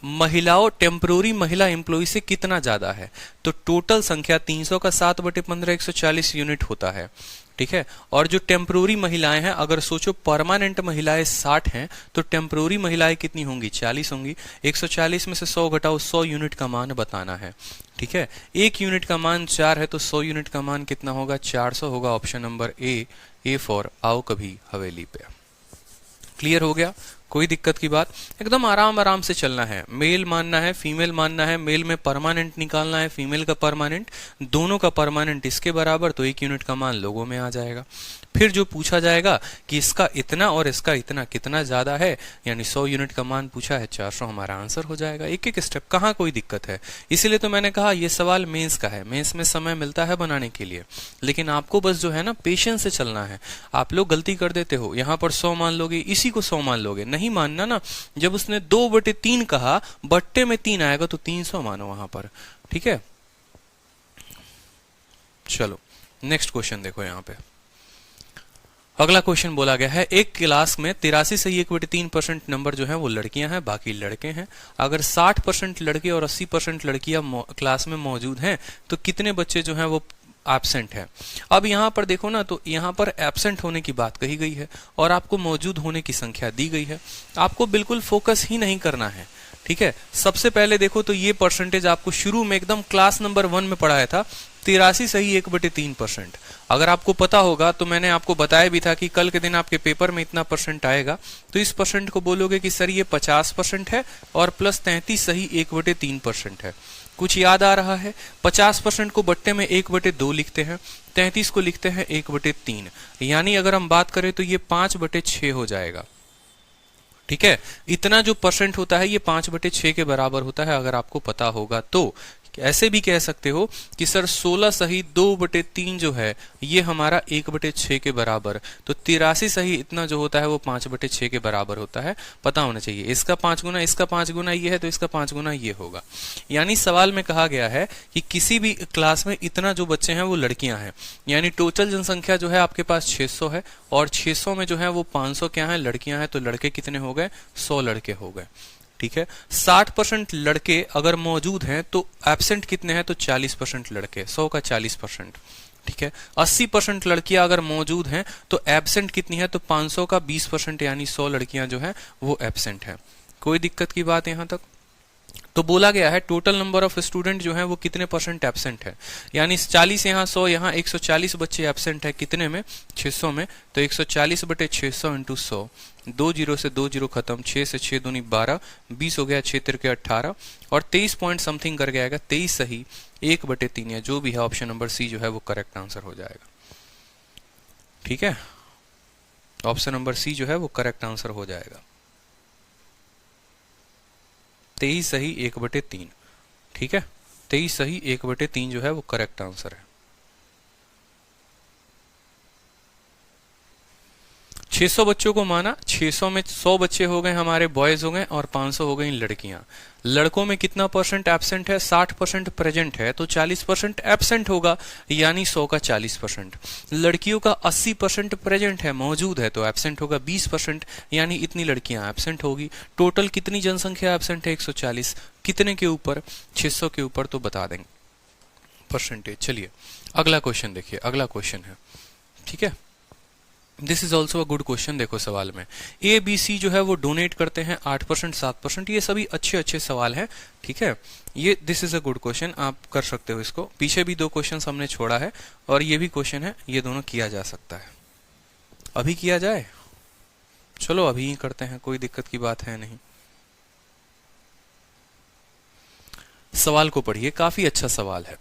महिलाओं टेम्पररी महिला एम्प्लॉय से कितना ज्यादा है, तो टोटल संख्या 300 का 7/15 140 यूनिट होता है, ठीक है। और जो टेम्पररी महिलाएं हैं, अगर सोचो परमानेंट महिलाएं 60 हैं तो टेम्पररी महिलाएं कितनी होंगी, 40 होंगी। 140 में से 100 घटाओ, 100 यूनिट का मान बताना है, ठीक है। 1 यूनिट का मान 4 है, तो 100 यूनिट का मान कितना होगा, 400 होगा। ऑप्शन नंबर ए फॉर आओ कभी हवेली पे। क्लियर हो गया, कोई दिक्कत की बात, एकदम आराम से चलना है। मेल मानना है, फीमेल मानना है, मेल में परमानेंट निकालना है, फीमेल का परमानेंट, दोनों का परमानेंट इसके बराबर, तो 1 यूनिट का मान लोगों में आ जाएगा। फिर जो पूछा जाएगा कि इसका इतना और इसका इतना कितना ज्यादा है, यानी 100 यूनिट का मान पूछा है, 400 हमारा आंसर हो जाएगा। एक एक स्टेप, कहाँ कोई दिक्कत है। इसीलिए तो मैंने कहा ये सवाल मेंस का है, मेंस में समय मिलता है बनाने के लिए, लेकिन आपको बस जो है ना पेशेंस से चलना है। आप लोग गलती कर देते हो, यहाँ पर 100 मान लोगे, इसी को 100 मान लोगे, नहीं मानना ना। जब उसने 2/3 कहा, बट्टे में 3 आएगा तो 300 मानो वहां पर, ठीक है। चलो नेक्स्ट क्वेश्चन देखो यहाँ पे। अगला क्वेश्चन बोला गया है एक क्लास में 83 सही 1/3% नंबर जो है वो लड़कियां हैं, बाकी लड़के हैं। अगर 60% लड़के और 80% लड़कियां क्लास में मौजूद हैं तो कितने बच्चे जो हैं वो एब्सेंट है। अब यहाँ पर देखो ना, तो यहाँ पर एब्सेंट होने की बात कही गई है और आपको मौजूद होने की संख्या दी गई है। आपको बिल्कुल फोकस ही नहीं करना है, ठीक है। सबसे पहले देखो तो ये परसेंटेज आपको शुरू में एकदम क्लास नंबर 1 में पढ़ाया था, 83 सही 1/3%। अगर आपको पता होगा तो मैंने आपको बताया भी था कि कल के दिन आपके पेपर में इतना परसेंट आएगा, तो इस परसेंट को बोलोगे कि सर ये 50% है और प्लस 33 सही 1/3% है। कुछ याद आ रहा है? 50% को बट्टे में 1/2 लिखते हैं, 33 को लिखते हैं 1/3, यानी अगर हम बात करें तो ये 5/6 हो जाएगा, ठीक है। इतना जो परसेंट होता है ये 5/6 के बराबर होता है अगर आपको पता होगा तो। ऐसे भी कह सकते हो कि सर 16 सही 2/3 जो है ये हमारा 1/6 के बराबर, तो 83 सही इतना जो होता है वो 5/6 के बराबर होता है, पता होना चाहिए। इसका 5 गुना इसका 5 गुना ये है तो इसका 5 गुना ये होगा। यानी सवाल में कहा गया है कि किसी भी क्लास में इतना जो बच्चे हैं वो लड़कियां हैं, यानी टोटल जनसंख्या जो है आपके पास 600 है और 600 में जो है वो 500 क्या है लड़कियां हैं, तो लड़के कितने हो गए? 100 लड़के हो गए, ठीक है। 60% लड़के अगर मौजूद हैं तो एब्सेंट कितने हैं? तो 40% लड़के, 100 का 40%, ठीक है। 80% लड़कियां अगर मौजूद हैं तो एब्सेंट कितनी है? तो 500 का 20%, यानी 100 लड़कियां जो है वो एब्सेंट है। कोई दिक्कत की बात यहां तक? तो बोला गया है टोटल नंबर ऑफ स्टूडेंट जो है वो कितने परसेंट एब्सेंट है, यानी 40 यहाँ 100 यहाँ 140 बच्चे एब्सेंट है, कितने में? 600 में। तो 140/600 इंटू 100, 2 जीरो से 2 जीरो खत्म, 6 से 6 दूनी 12, 20 हो गया, 6 तिरके 18 और 23 पॉइंट समथिंग करके आएगा, 23 सही 1/3 या जो भी है ऑप्शन नंबर सी जो है वो करेक्ट आंसर हो जाएगा, ठीक है। ऑप्शन नंबर सी जो है वो करेक्ट आंसर हो जाएगा, 23 सही 1/3, ठीक है। 23 सही 1/3 जो है वो करेक्ट आंसर है। 600 बच्चों को माना, 600 में 100 बच्चे हो गए हमारे बॉयज हो गए और 500 हो गई लड़कियां। लड़कों में कितना परसेंट एब्सेंट है? 60% प्रेजेंट है तो 40% एब्सेंट होगा, यानी 100 का 40%। लड़कियों का 80% प्रेजेंट है, मौजूद है, तो एब्सेंट होगा 20%, यानी इतनी लड़कियां एब्सेंट होगी। टोटल कितनी जनसंख्या एब्सेंट है? 140। कितने के ऊपर? 600 के ऊपर, तो बता देंगे परसेंटेज। चलिए अगला क्वेश्चन देखिए, अगला क्वेश्चन है, ठीक है। This is also a good question. देखो सवाल में ए बी सी जो है वो डोनेट करते हैं 8%, 7%, ये सभी अच्छे अच्छे सवाल हैं, ठीक है। ये this is a good question, आप कर सकते हो इसको। पीछे भी 2 क्वेश्चन हमने छोड़ा है और ये भी क्वेश्चन है, ये दोनों किया जा सकता है। अभी किया जाए? चलो अभी ही करते हैं, कोई दिक्कत की बात है नहीं। सवाल को पढ़िए, काफी अच्छा सवाल है।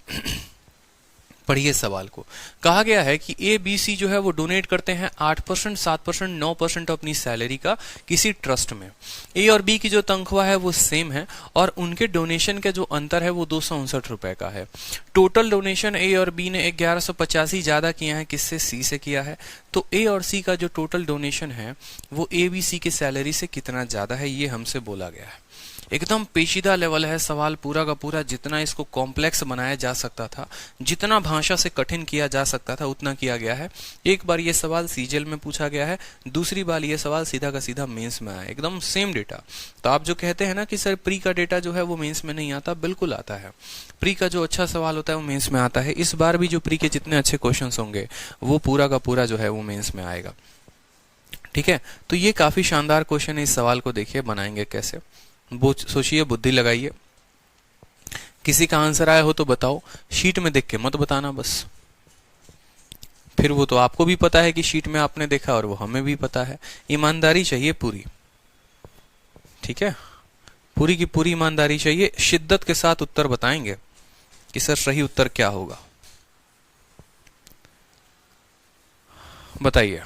पढ़िए सवाल को। कहा गया है कि ए बी सी जो है वो डोनेट करते हैं 8%, 7%, 9% अपनी सैलरी का किसी ट्रस्ट में। ए और बी की जो तनख्वाह है वो सेम है और उनके डोनेशन का जो अंतर है वो 259 रुपए का है। टोटल डोनेशन ए और बी ने 1185 ज्यादा किया है, किससे? सी से किया है। तो ए और सी का जो टोटल डोनेशन है वो ए बी सी की सैलरी से कितना ज्यादा है, ये हमसे बोला गया है। एकदम पेचीदा लेवल है सवाल पूरा का पूरा। जितना इसको कॉम्प्लेक्स बनाया जा सकता था, जितना भाषा से कठिन किया जा सकता था, उतना किया गया है। एक बार ये सवाल सीजीएल में पूछा गया है, दूसरी बार ये सवाल सीधा का सीधा मेंस में आया, एकदम सेम डेटा। तो आप जो कहते हैं ना कि सर प्री का डेटा जो है वो मेंस में नहीं आता, बिल्कुल आता है। प्री का जो अच्छा सवाल होता है वो मेंस में आता है। इस बार भी जो प्री के जितने अच्छे क्वेश्चन होंगे वो पूरा का पूरा जो है वो मेंस में आएगा, ठीक है। तो ये काफी शानदार क्वेश्चन है। इस सवाल को देखिए बनाएंगे कैसे, सोचिए, बुद्धि लगाइए। किसी का आंसर आया हो तो बताओ, शीट में देख के मत बताना बस। फिर वो तो आपको भी पता है कि शीट में आपने देखा और वो हमें भी पता है। ईमानदारी चाहिए पूरी, ठीक है। पूरी की पूरी ईमानदारी चाहिए। शिद्दत के साथ उत्तर बताएंगे कि सर सही उत्तर क्या होगा, बताइए।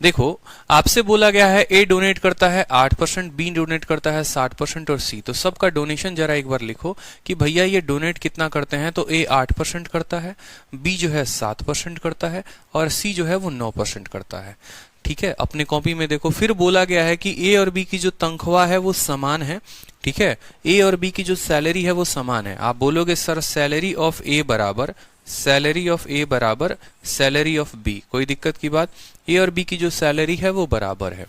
देखो आपसे बोला गया है ए डोनेट करता है 8%, बी डोनेट करता है 60% और सी। तो सबका डोनेशन जरा एक बार लिखो कि भैया ये डोनेट कितना करते हैं। तो ए 8% करता है, बी जो है 7% करता है और सी जो है वो 9% करता है, ठीक है। अपने कॉपी में देखो, फिर बोला गया है कि ए और बी की जो तनख्वाह है वो समान है, ठीक है। ए और बी की जो सैलरी है वो समान है। आप बोलोगे सर सैलरी ऑफ ए बराबर सैलरी ऑफ ए बराबर सैलरी ऑफ बी, कोई दिक्कत की बात। ए और बी की जो सैलरी है वो बराबर है।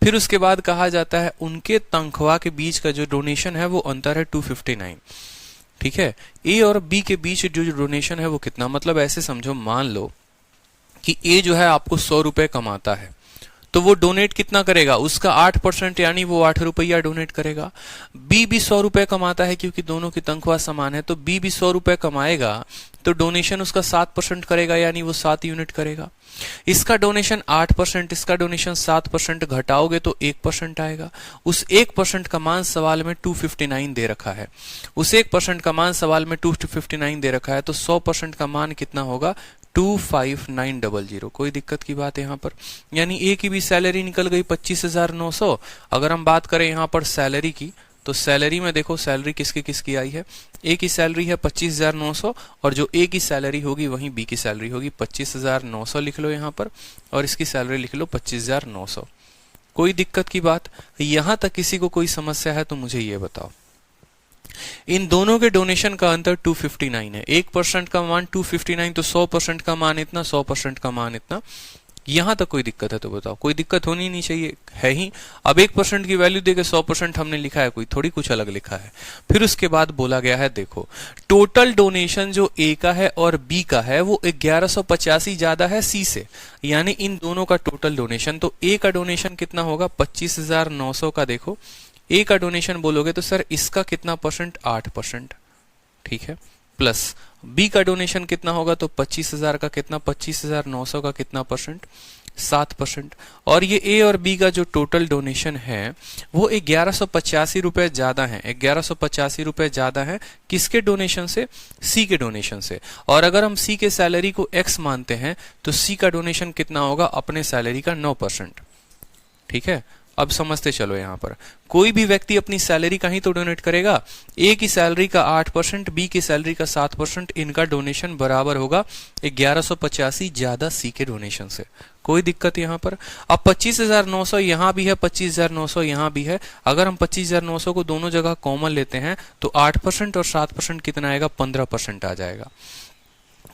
फिर उसके बाद कहा जाता है उनके तनख्वाह के बीच का जो डोनेशन है वो अंतर है 259। ठीक है, ए और बी के बीच जो डोनेशन है वो कितना, मतलब ऐसे समझो, मान लो कि ए जो है आपको 100 रुपए कमाता है, तो वो डोनेट कितना करेगा, उसका 8% यानी वो 8 रुपया डोनेट करेगा। बी भी 100 रुपए कमाता है, क्योंकि दोनों की तनख्वाह समान है, तो बी भी 100 रुपए कमाएगा, तो डोनेशन उसका 7% करेगा, यानी वो 7 यूनिट करेगा। इसका डोनेशन 8%, इसका डोनेशन 7%, घटाओगे तो 1% आएगा। उस 1% का मान सवाल में 259 दे रखा है। उस 1% का मान सवाल में 259 दे रखा है, तो 100% का मान कितना होगा, 25900। कोई दिक्कत की बात है यहाँ पर। यानी ए की भी सैलरी निकल गई 25,900। अगर हम बात करें यहाँ पर सैलरी की, तो सैलरी में देखो सैलरी किसकी किसकी आई है, ए की सैलरी है 25,900, और जो ए की सैलरी होगी वहीं बी की सैलरी होगी। 25,900 लिख लो यहाँ पर, और इसकी सैलरी लिख लो 25,900। कोई दिक्कत की बात, यहां तक किसी को कोई समस्या है तो मुझे ये बताओ। इन दोनों के डोनेशन का अंतर 259 है। 1% का मान 259, तो 100% का मान इतना, 100% का मान इतना। यहां तक कोई दिक्कत है तो बताओ, कोई दिक्कत होनी नहीं चाहिए, है ही। अब 1% की वैल्यू देके 100% हमने लिखा है, कोई थोड़ी कुछ अलग लिखा है। फिर उसके बाद बोला गया है, देखो टोटल डोनेशन जो ए का है और बी का है वो 1185 ज्यादा है सी से, यानी इन दोनों का टोटल डोनेशन। तो ए का डोनेशन कितना होगा, 25,900 का। देखो ए का डोनेशन बोलोगे तो सर इसका कितना परसेंट, 8%, ठीक है, प्लस बी का डोनेशन कितना होगा, तो 25,000 का कितना, 25,900 का कितना परसेंट, 7%। और ये ए और बी का जो टोटल डोनेशन है वो 1185 रुपए ज्यादा है, 1185 रुपए ज्यादा है किसके डोनेशन से, सी के डोनेशन से। और अगर हम सी के सैलरी को एक्स मानते हैं तो सी का डोनेशन कितना होगा, अपने सैलरी का 9%, ठीक है। अब समझते चलो, यहां पर कोई भी व्यक्ति अपनी सैलरी का ही तो डोनेट करेगा। ए की सैलरी का 8%, बी की सैलरी का 7%, इनका डोनेशन बराबर होगा 1185 ज्यादा सी के डोनेशन से। कोई दिक्कत यहां पर। अब 25,900 यहां भी है, 25,900 यहां भी है। अगर हम 25,900 को दोनों जगह कॉमन लेते हैं तो 8% और 7% कितना आएगा, 15% आ जाएगा।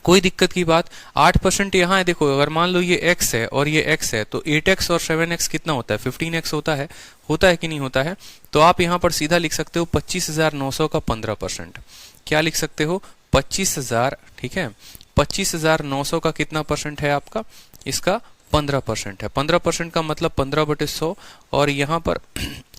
कोई दिक्कत की बात। 8% यहाँ है, देखो अगर मान लो ये x है और ये x है, तो 8x और 7x कितना होता है, 15x होता है कि नहीं होता है। तो आप यहाँ पर सीधा लिख सकते हो 25,900 का 15%। क्या लिख सकते हो, 25,000, ठीक है, 25,900 का कितना परसेंट है आपका, इसका 15% है। 15% का मतलब 15/100, और यहाँ पर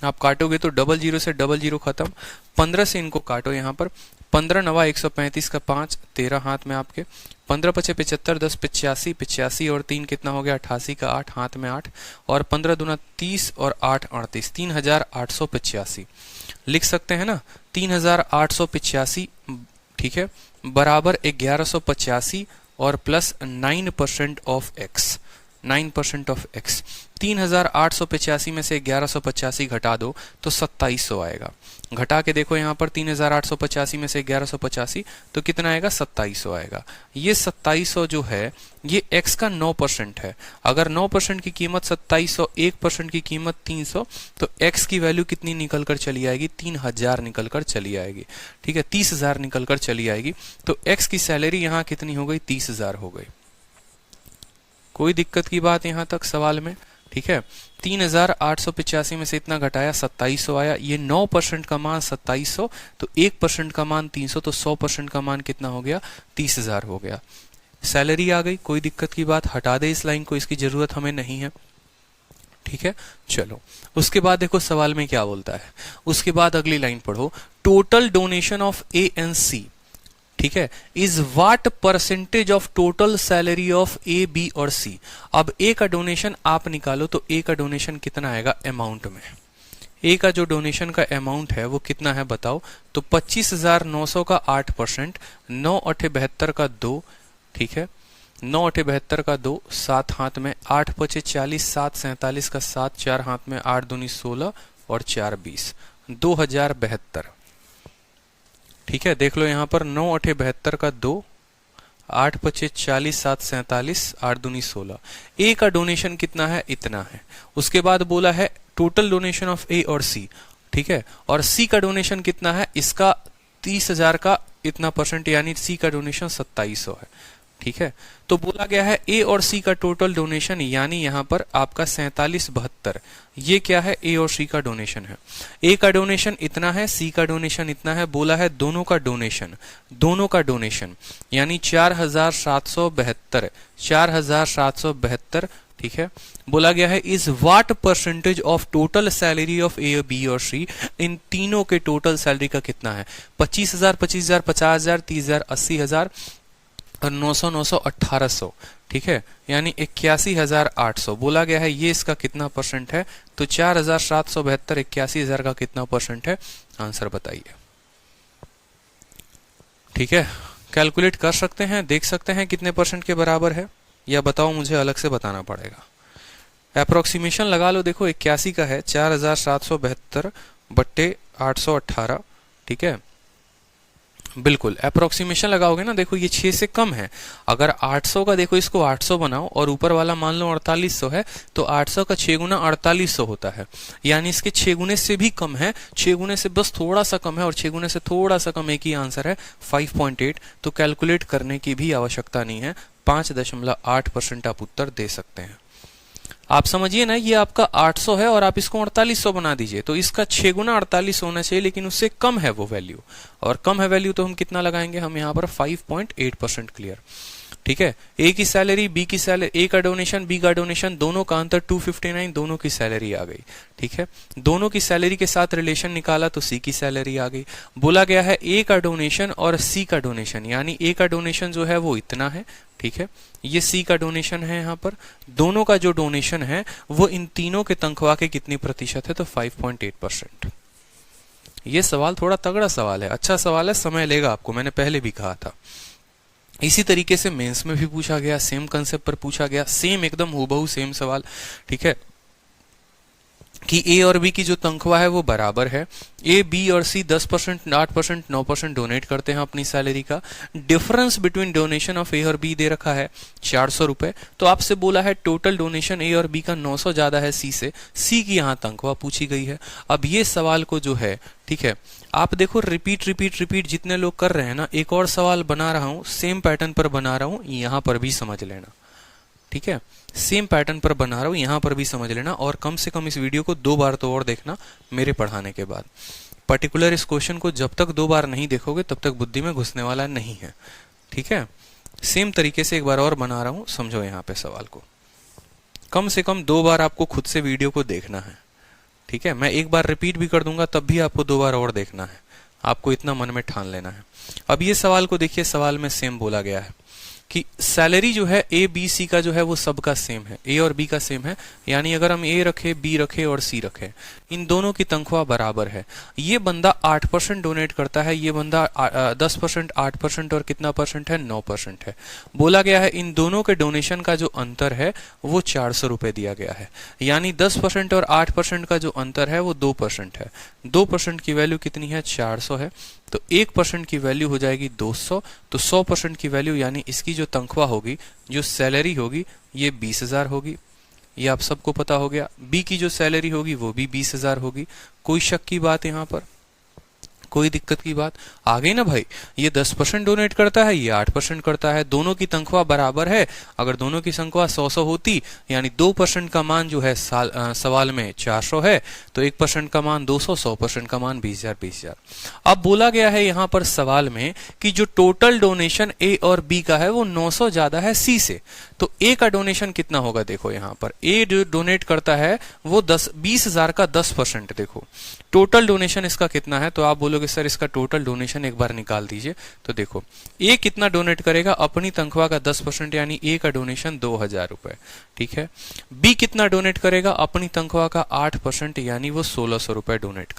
आप काटोगे तो 00 से 00 खत्म, 15 से इनको काटो यहाँ पर, 15 9 135 का 5, 13 हाथ में आपके, 15 5 75, 10 85, 85 और 3 कितना हो गया, 88 का 8, हाथ में 8, और 15 दूना 30 और 8 38, 3,885 लिख सकते हैं ना, 3,885, ठीक है, बराबर 1185 और plus 9% of x, 9% of x. 3,885 में से 1185 घटा दो तो 2700 आएगा। घटा के देखो यहाँ पर 3,885 में से 1185 तो कितना आएगा, 2700 आएगा। ये 2700 जो है ये x का 9% है। अगर 9% की कीमत 2700, 1% की कीमत 300, तो x की वैल्यू कितनी निकल कर चली आएगी, 3000 निकल कर चली आएगी, ठीक है, 30,000 निकल कर चली आएगी। तो x की सैलरी यहाँ कितनी हो गई, 30,000 हो गई। कोई दिक्कत की बात यहाँ तक सवाल में, ठीक है। 3,885 में से इतना घटाया, 2700 आया। ये 9% का मान 2700, तो 1% का मान 300, तो 100% का मान कितना हो गया, 30,000 हो गया। सैलरी आ गई, कोई दिक्कत की बात, हटा दे इस लाइन को, इसकी जरूरत हमें नहीं है, ठीक है। चलो उसके बाद देखो सवाल में क्या बोलता है। उसके बाद अगली लाइन पढ़ो, total donation of A and C, ठीक है, is what percentage of total salary of A, B और सी। अब ए का डोनेशन आप निकालो, तो ए का डोनेशन कितना आएगा अमाउंट में। ए का जो डोनेशन का अमाउंट है वो कितना है बताओ, तो 25,900 का 8%, 9 8 72 का 2, ठीक है, 9 8 72 का 2, 7 हाथ में, 8 5 40, 7 47 का 7, 4 हाथ में, 8 दूनी 16 और 4 20, 2072, ठीक है। देख लो यहाँ पर 9 8 72 का 2, 8 5 40, 7 47, 8 दूनी 16। ए का डोनेशन कितना है, इतना है। उसके बाद बोला है टोटल डोनेशन ऑफ ए और सी, ठीक है, और सी का डोनेशन कितना है, इसका 30,000 का इतना परसेंट, यानी सी का डोनेशन 2700 है। ठीक है, तो बोला गया है ए और सी का टोटल डोनेशन, यानी यहां पर आपका 4772, ये क्या है, ए और सी का डोनेशन है। ए का डोनेशन इतना है, सी का डोनेशन इतना है, बोला है दोनों का डोनेशन यानी 4772, 4772। ठीक है, बोला गया है is what percentage of total salary of A, B और सी, इन तीनों के टोटल सैलरी का कितना है। 25,000, 25,000, 50,000, 30,000, 80,000 और 900, 900, 1800। ठीक है, यानी 81,800 बोला गया है, ये इसका कितना परसेंट है। तो 4772 81,000 का कितना परसेंट है, आंसर बताइए। ठीक है, कैलकुलेट कर सकते हैं, देख सकते हैं कितने परसेंट के बराबर है, या बताओ, मुझे अलग से बताना पड़ेगा। अप्रोक्सीमेशन लगा लो, देखो 81 का है, 4772 बट्टे 818। ठीक है, बिल्कुल अप्रोक्सीमेशन लगाओगे ना, देखो ये 6 से कम है। अगर 800 का देखो, इसको 800 बनाओ और ऊपर वाला मान लो 4800 है, तो 800 का 6 गुना 4800 होता है, यानी इसके 6 गुने से भी कम है, 6 गुने से बस थोड़ा सा कम है, और 6 गुने से थोड़ा सा कम, एक ही आंसर है 5.8। तो कैलकुलेट करने की भी आवश्यकता नहीं है, 5.8% आप उत्तर दे सकते हैं। आप समझिए ना, ये आपका 800 है और आप इसको 4800 बना दीजिए, तो इसका 6 गुना 48 होना चाहिए, लेकिन उससे कम है वो वैल्यू, और कम है वैल्यू तो हम कितना लगाएंगे, हम यहाँ पर 5.8%। क्लियर। ठीक है, ए की सैलरी, बी की सैलरी, ए का डोनेशन, बी का डोनेशन, दोनों का अंतर 259, दोनों की सैलरी आ गई। ठीक है, दोनों की सैलरी के साथ रिलेशन निकाला तो सी की सैलरी आ गई। बोला गया है ए का डोनेशन और सी का डोनेशन, यानी ए का डोनेशन जो है वो इतना है। ठीक है, ये सी का डोनेशन है, यहाँ पर दोनों का जो डोनेशन है वो इन तीनों के तनख्वाह के कितनी प्रतिशत है, तो 5.8%। ये सवाल थोड़ा तगड़ा सवाल है, अच्छा सवाल है, समय लेगा आपको, मैंने पहले भी कहा था। इसी तरीके से मेंस में भी पूछा गया, सेम कंसेप्ट पर पूछा गया, सेम एकदम हूबहू सेम सवाल। ठीक है, कि ए और बी की जो तनख्वाह है वो बराबर है। ए, बी और सी 10%, 8%, 9% डोनेट करते हैं अपनी सैलरी का। डिफरेंस बिटवीन डोनेशन ऑफ ए और बी दे रखा है 400 रुपए। तो आपसे बोला है टोटल डोनेशन ए और बी का 900 ज्यादा है सी से, सी की यहाँ तनख्वाह पूछी गई है। अब ये सवाल को जो है, ठीक है, आप देखो रिपीट जितने लोग कर रहे हैं ना, एक और सवाल बना रहा हूं, सेम पैटर्न पर बना रहा हूं, यहां पर भी समझ लेना। ठीक है, सेम पैटर्न पर बना रहा हूं, यहां पर भी समझ लेना, और कम से कम इस वीडियो को 2 बार तो और देखना मेरे पढ़ाने के बाद। पर्टिकुलर इस क्वेश्चन को जब तक 2 बार नहीं देखोगे तब तक बुद्धि में घुसने वाला नहीं है। ठीक है, सेम तरीके से एक बार और बना रहा हूं, समझो यहाँ पे सवाल को। कम से कम 2 बार आपको खुद से वीडियो को देखना है। ठीक है, मैं एक बार रिपीट भी कर दूंगा तब भी आपको 2 बार और देखना है, आपको इतना मन में ठान लेना है। अब ये सवाल को देखिए, सवाल में सेम बोला गया है कि सैलरी जो है ए, बी, सी का जो है वो सबका सेम है, ए और बी का सेम है, यानी अगर हम ए रखे, बी रखे और सी रखे, इन दोनों की तनख्वाह बराबर है। ये बंदा 8% डोनेट करता है, ये बंदा 10%, 8% और कितना परसेंट है, 9% है। बोला गया है इन दोनों के डोनेशन का जो अंतर है वो 400 रुपए दिया गया है, यानी 10% और 8% का जो अंतर है वो 2% है। 2% की वैल्यू कितनी है, 400 है, तो 1% की वैल्यू हो जाएगी 200, तो 100% की वैल्यू यानी इसकी जो तनख्वाह होगी, जो सैलरी होगी, ये 20,000 होगी। ये आप सबको पता हो गया। बी की जो सैलरी होगी वो भी 20,000 होगी। कोई शक की बात यहाँ पर, कोई दिक्कत की बात आ गई ना भाई। ये 10% डोनेट करता है, ये 8% करता है, दोनों की तनख्वाह बराबर है। अगर दोनों की तनख्वाह 100 होती, यानी 2% का मान जो है सवाल में 400 है, तो 1% का मान 200, 100% का मान 20,000, 20,000। अब बोला गया है यहाँ पर सवाल में कि जो टोटल डोनेशन ए और बी का है वो 900 ज्यादा है सी से, तो ए का डोनेशन कितना होगा, देखो यहाँ पर ए जो डोनेट करता है वो 20,000 का 10%। देखो टोटल डोनेशन इसका कितना है, तो आप बोलोगे सर इसका टोटल डोनेशन एक बार निकाल दीजिए। तो देखो ए कितना डोनेट करेगा, अपनी तनख्वाह का 10%, यानी ए का डोनेशन 2,000 रुपए। ठीक है, बी कितना डोनेट करेगा, अपनी तनख्वाह का 8%, यानी वो 1,600 रुपए डोनेट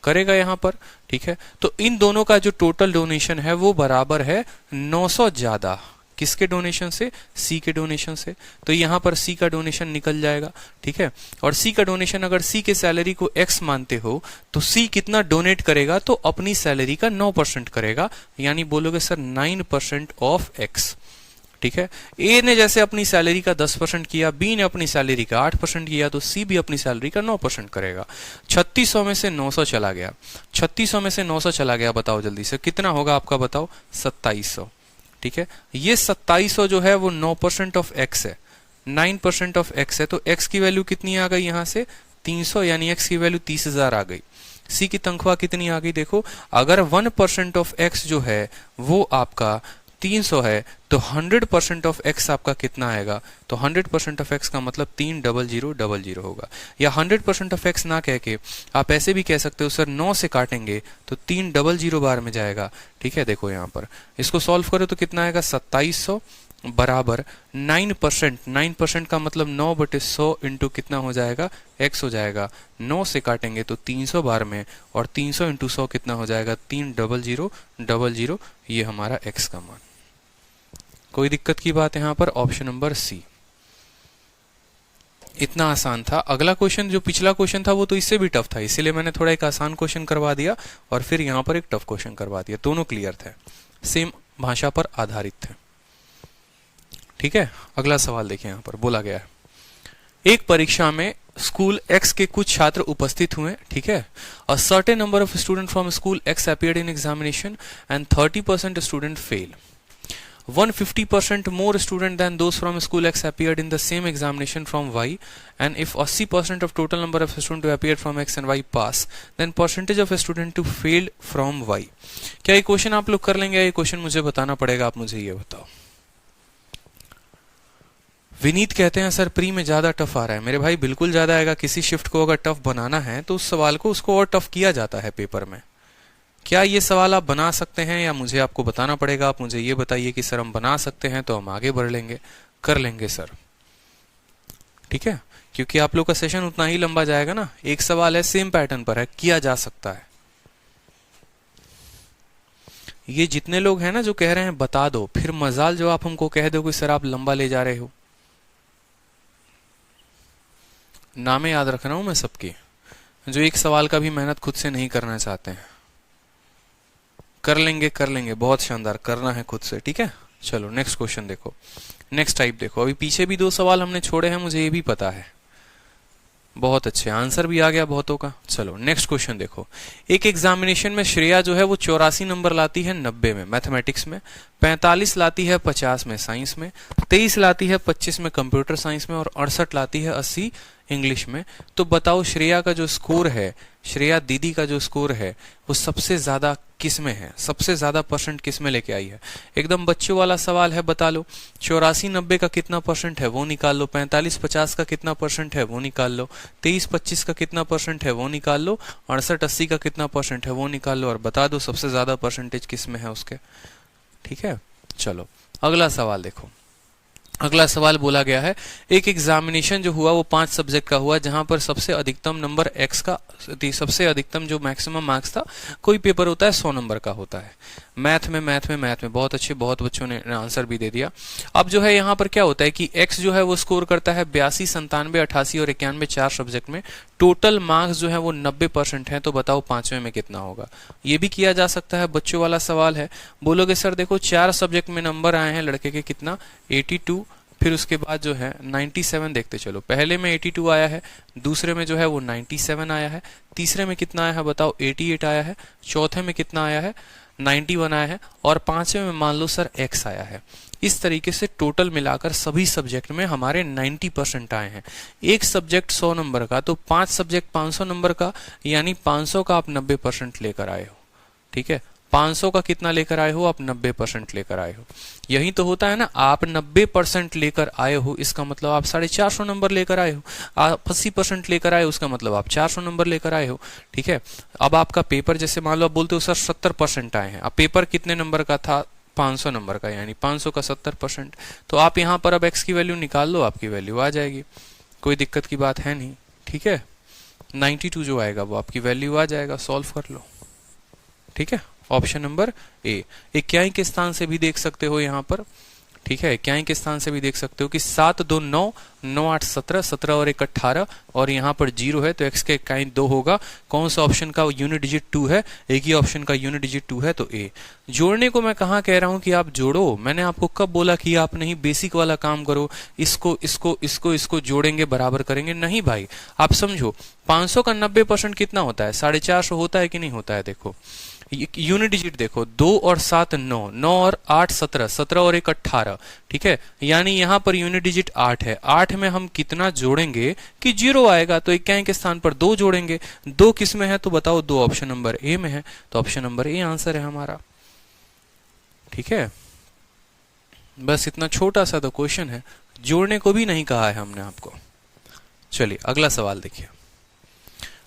करेगा यहाँ पर। ठीक है, तो इन दोनों का जो टोटल डोनेशन है वो बराबर है 900 ज्यादा किसके डोनेशन से, सी के डोनेशन से। तो यहां पर सी का डोनेशन निकल जाएगा। ठीक है, और सी का डोनेशन अगर सी के सैलरी को एक्स मानते हो तो सी कितना डोनेट करेगा, तो अपनी सैलरी का 9% करेगा, यानी बोलोगे सर 9% ऑफ एक्स। ठीक है। ए ने जैसे अपनी सैलरी का 10% किया, बी ने अपनी सैलरी का 8% किया, तो सी भी अपनी सैलरी का 9% करेगा। 3600 में से 900 चला गया, 3600 में से 900 चला गया, बताओ जल्दी से कितना होगा आपका, बताओ 2700। ठीक है, ये 2700 जो है वो 9% ऑफ एक्स है, 9% ऑफ एक्स है, तो एक्स की वैल्यू कितनी आ गई यहां से 300, यानी एक्स की वैल्यू 30,000 आ गई। सी की तनख्वाह कितनी आ गई, देखो अगर 1% ऑफ एक्स जो है वो आपका 300 है, तो 100% ऑफ एक्स आपका कितना आएगा, तो 100% ऑफ एक्स का मतलब 30000 होगा। या 100% ऑफ एक्स ना कह के आप ऐसे भी कह सकते हो सर 9 से काटेंगे तो 300 बार में जाएगा। ठीक है, देखो यहाँ पर इसको सॉल्व करो तो कितना आएगा 2700 बराबर 9%, 9% का मतलब 9/100 इंटू कितना हो जाएगा, x हो जाएगा। 9 से काटेंगे तो 300 बार में, और 300 इंटू 100 कितना हो जाएगा 30000, ये हमारा x का मान। कोई दिक्कत की बात यहाँ पर, ऑप्शन नंबर सी। इतना आसान था। अगला क्वेश्चन जो पिछला क्वेश्चन था वो तो इससे भी टफ था, इसीलिए मैंने थोड़ा एक आसान क्वेश्चन करवा दिया और फिर यहाँ पर एक टफ क्वेश्चन करवा दिया। दोनों क्लियर थे, सेम भाषा पर आधारित थे। ठीक है, अगला सवाल देखिए, यहाँ पर बोला गया है एक परीक्षा में स्कूल एक्स के कुछ छात्र उपस्थित हुए। ठीक है, a certain number of student from school x appeared in examination and 30% student fail. 150% more student than those from school X appeared in the same examination from Y, and if 80% of total number of students who appeared from X and Y pass, then percentage of student who failed from Y। क्या ये question आप लोग कर लेंगे? ये question मुझे बताना पड़ेगा, आप मुझे ये बताओ। विनीत कहते हैं सर प्री में ज्यादा टफ आ रहा है। मेरे भाई बिल्कुल ज्यादा आएगा। किसी शिफ्ट को अगर टफ बनाना है तो उस सवाल को उसको और टफ किया जाता है पेपर में। क्या ये सवाल आप बना सकते हैं या मुझे आपको बताना पड़ेगा? आप मुझे ये बताइए कि सर हम बना सकते हैं तो हम आगे बढ़ लेंगे, कर लेंगे सर। ठीक है, क्योंकि आप लोग का सेशन उतना ही लंबा जाएगा ना। एक सवाल है, सेम पैटर्न पर है, किया जा सकता है। ये जितने लोग हैं ना जो कह रहे हैं बता दो, फिर मजाल जो आप हमको कह दो कि सर आप लंबा ले जा रहे हो। नामे याद रख रहा हूं मैं सबकी, जो एक सवाल का भी मेहनत खुद से नहीं करना चाहते हैं। कर लेंगे, बहुत शानदार, करना है खुद से। ठीक है, चलो नेक्स्ट क्वेश्चन देखो, नेक्स्ट टाइप देखो। अभी पीछे भी 2 सवाल हमने छोड़े हैं, मुझे ये भी पता है। बहुत अच्छे, आंसर भी आ गया बहुतों का। चलो नेक्स्ट क्वेश्चन देखो। एक एग्जामिनेशन में श्रेया जो है वो 84 नंबर लाती है 90 में मैथमेटिक्स में, 45 लाती है 50 में साइंस में, 23 लाती है 25 में कंप्यूटर साइंस में, और 68 लाती है 80 इंग्लिश में। तो बताओ श्रेया का जो स्कोर है, श्रेया दीदी का जो स्कोर है वो सबसे ज्यादा किस में है, सबसे ज्यादा परसेंट किस में लेके आई है? एकदम बच्चों वाला सवाल है, बता लो। 84-90 का कितना परसेंट है वो निकाल लो, 45-50 का कितना परसेंट है वो निकाल लो, 23-25 का कितना परसेंट है वो निकाल लो, 68-80 का कितना परसेंट है वो निकाल लो, और बता दो सबसे ज्यादा परसेंटेज किस में है उसके। ठीक है, चलो अगला सवाल देखो। अगला सवाल बोला गया है एक एग्जामिनेशन जो हुआ वो 5 सब्जेक्ट का हुआ, जहां पर सबसे अधिकतम नंबर एक्स का, सबसे अधिकतम जो मैक्सिमम मार्क्स था, कोई पेपर होता है 100 नंबर का होता है। मैथ में बहुत अच्छे, बहुत बच्चों ने आंसर भी दे दिया। अब जो है यहाँ पर क्या होता है कि एक्स जो है वो स्कोर करता है 82, 97, 88 और 91 4 सब्जेक्ट में। टोटल मार्क्स जो है वो 90% है, तो बताओ 5वें में कितना होगा? ये भी किया जा सकता है, बच्चों वाला सवाल है। बोलोगे सर देखो 4 सब्जेक्ट में नंबर आए हैं लड़के के कितना, 82, फिर उसके बाद जो है 97 देखते चलो। पहले में 82 आया है, दूसरे में जो है वो 97 आया है, तीसरे में कितना आया है बताओ 88 आया है, चौथे में कितना आया है 91 आया है, और 5वें में मान लो सर x आया है। इस तरीके से टोटल मिलाकर सभी सब्जेक्ट में हमारे 90% आए हैं। एक सब्जेक्ट 100 नंबर का, तो 5 सब्जेक्ट 500 नंबर का, यानी 500 का आप 90% लेकर आए हो। ठीक है, 500 का कितना लेकर आए हो आप? 90% लेकर आए हो। यही तो होता है ना, आप 90% लेकर आए हो, इसका मतलब आप 450 नंबर लेकर आए हो। आप 80% लेकर आए हो, उसका मतलब आप 400 नंबर लेकर आए हो। ठीक है, अब आपका पेपर जैसे मान लो आप बोलते हो सर 70% आए हैं। अब पेपर कितने नंबर का था? 500 नंबर का, यानी 500 का 70%। तो आप यहाँ पर अब x की वैल्यू निकाल लो, आपकी वैल्यू आ जाएगी। कोई दिक्कत की बात है नहीं। ठीक है, 92 जो आएगा वो आपकी वैल्यू आ जाएगा, सॉल्व कर लो। ठीक है, ऑप्शन नंबर ए। 21 के स्थान से भी देख सकते हो यहाँ पर। ठीक है, क्याई के स्थान से भी देख सकते हो कि 7 2 9, 9 8 17, 17 और 1 18 और यहाँ पर 0 है तो x का इकाई 2 होगा। कौन सा ऑप्शन का यूनिट डिजिट 2 है? एक ही ऑप्शन का यूनिट डिजिट 2 है तो ए। जोड़ने को मैं कहाँ कह रहा हूं कि आप जोड़ो, मैंने आपको कब बोला कि आप नहीं बेसिक वाला काम करो, इसको इसको इसको इसको जोड़ेंगे बराबर करेंगे? नहीं भाई, आप समझो 500 का 90% कितना होता है? 450 होता है कि नहीं होता है? देखो यूनिट डिजिट देखो, 2 और 7 9, 9 और 8 17, 17 और 1 18, ठीक है, यानी यहां पर यूनिट डिजिट 8 है। 8 में हम कितना जोड़ेंगे कि 0 आएगा, तो इक्याई के स्थान पर 2 जोड़ेंगे। 2 किस में है तो बताओ? 2 ऑप्शन नंबर ए में है, तो ऑप्शन नंबर ए आंसर है हमारा। ठीक है, बस इतना छोटा सा तो क्वेश्चन है, जोड़ने को भी नहीं कहा है हमने आपको। चलिए अगला सवाल देखिए।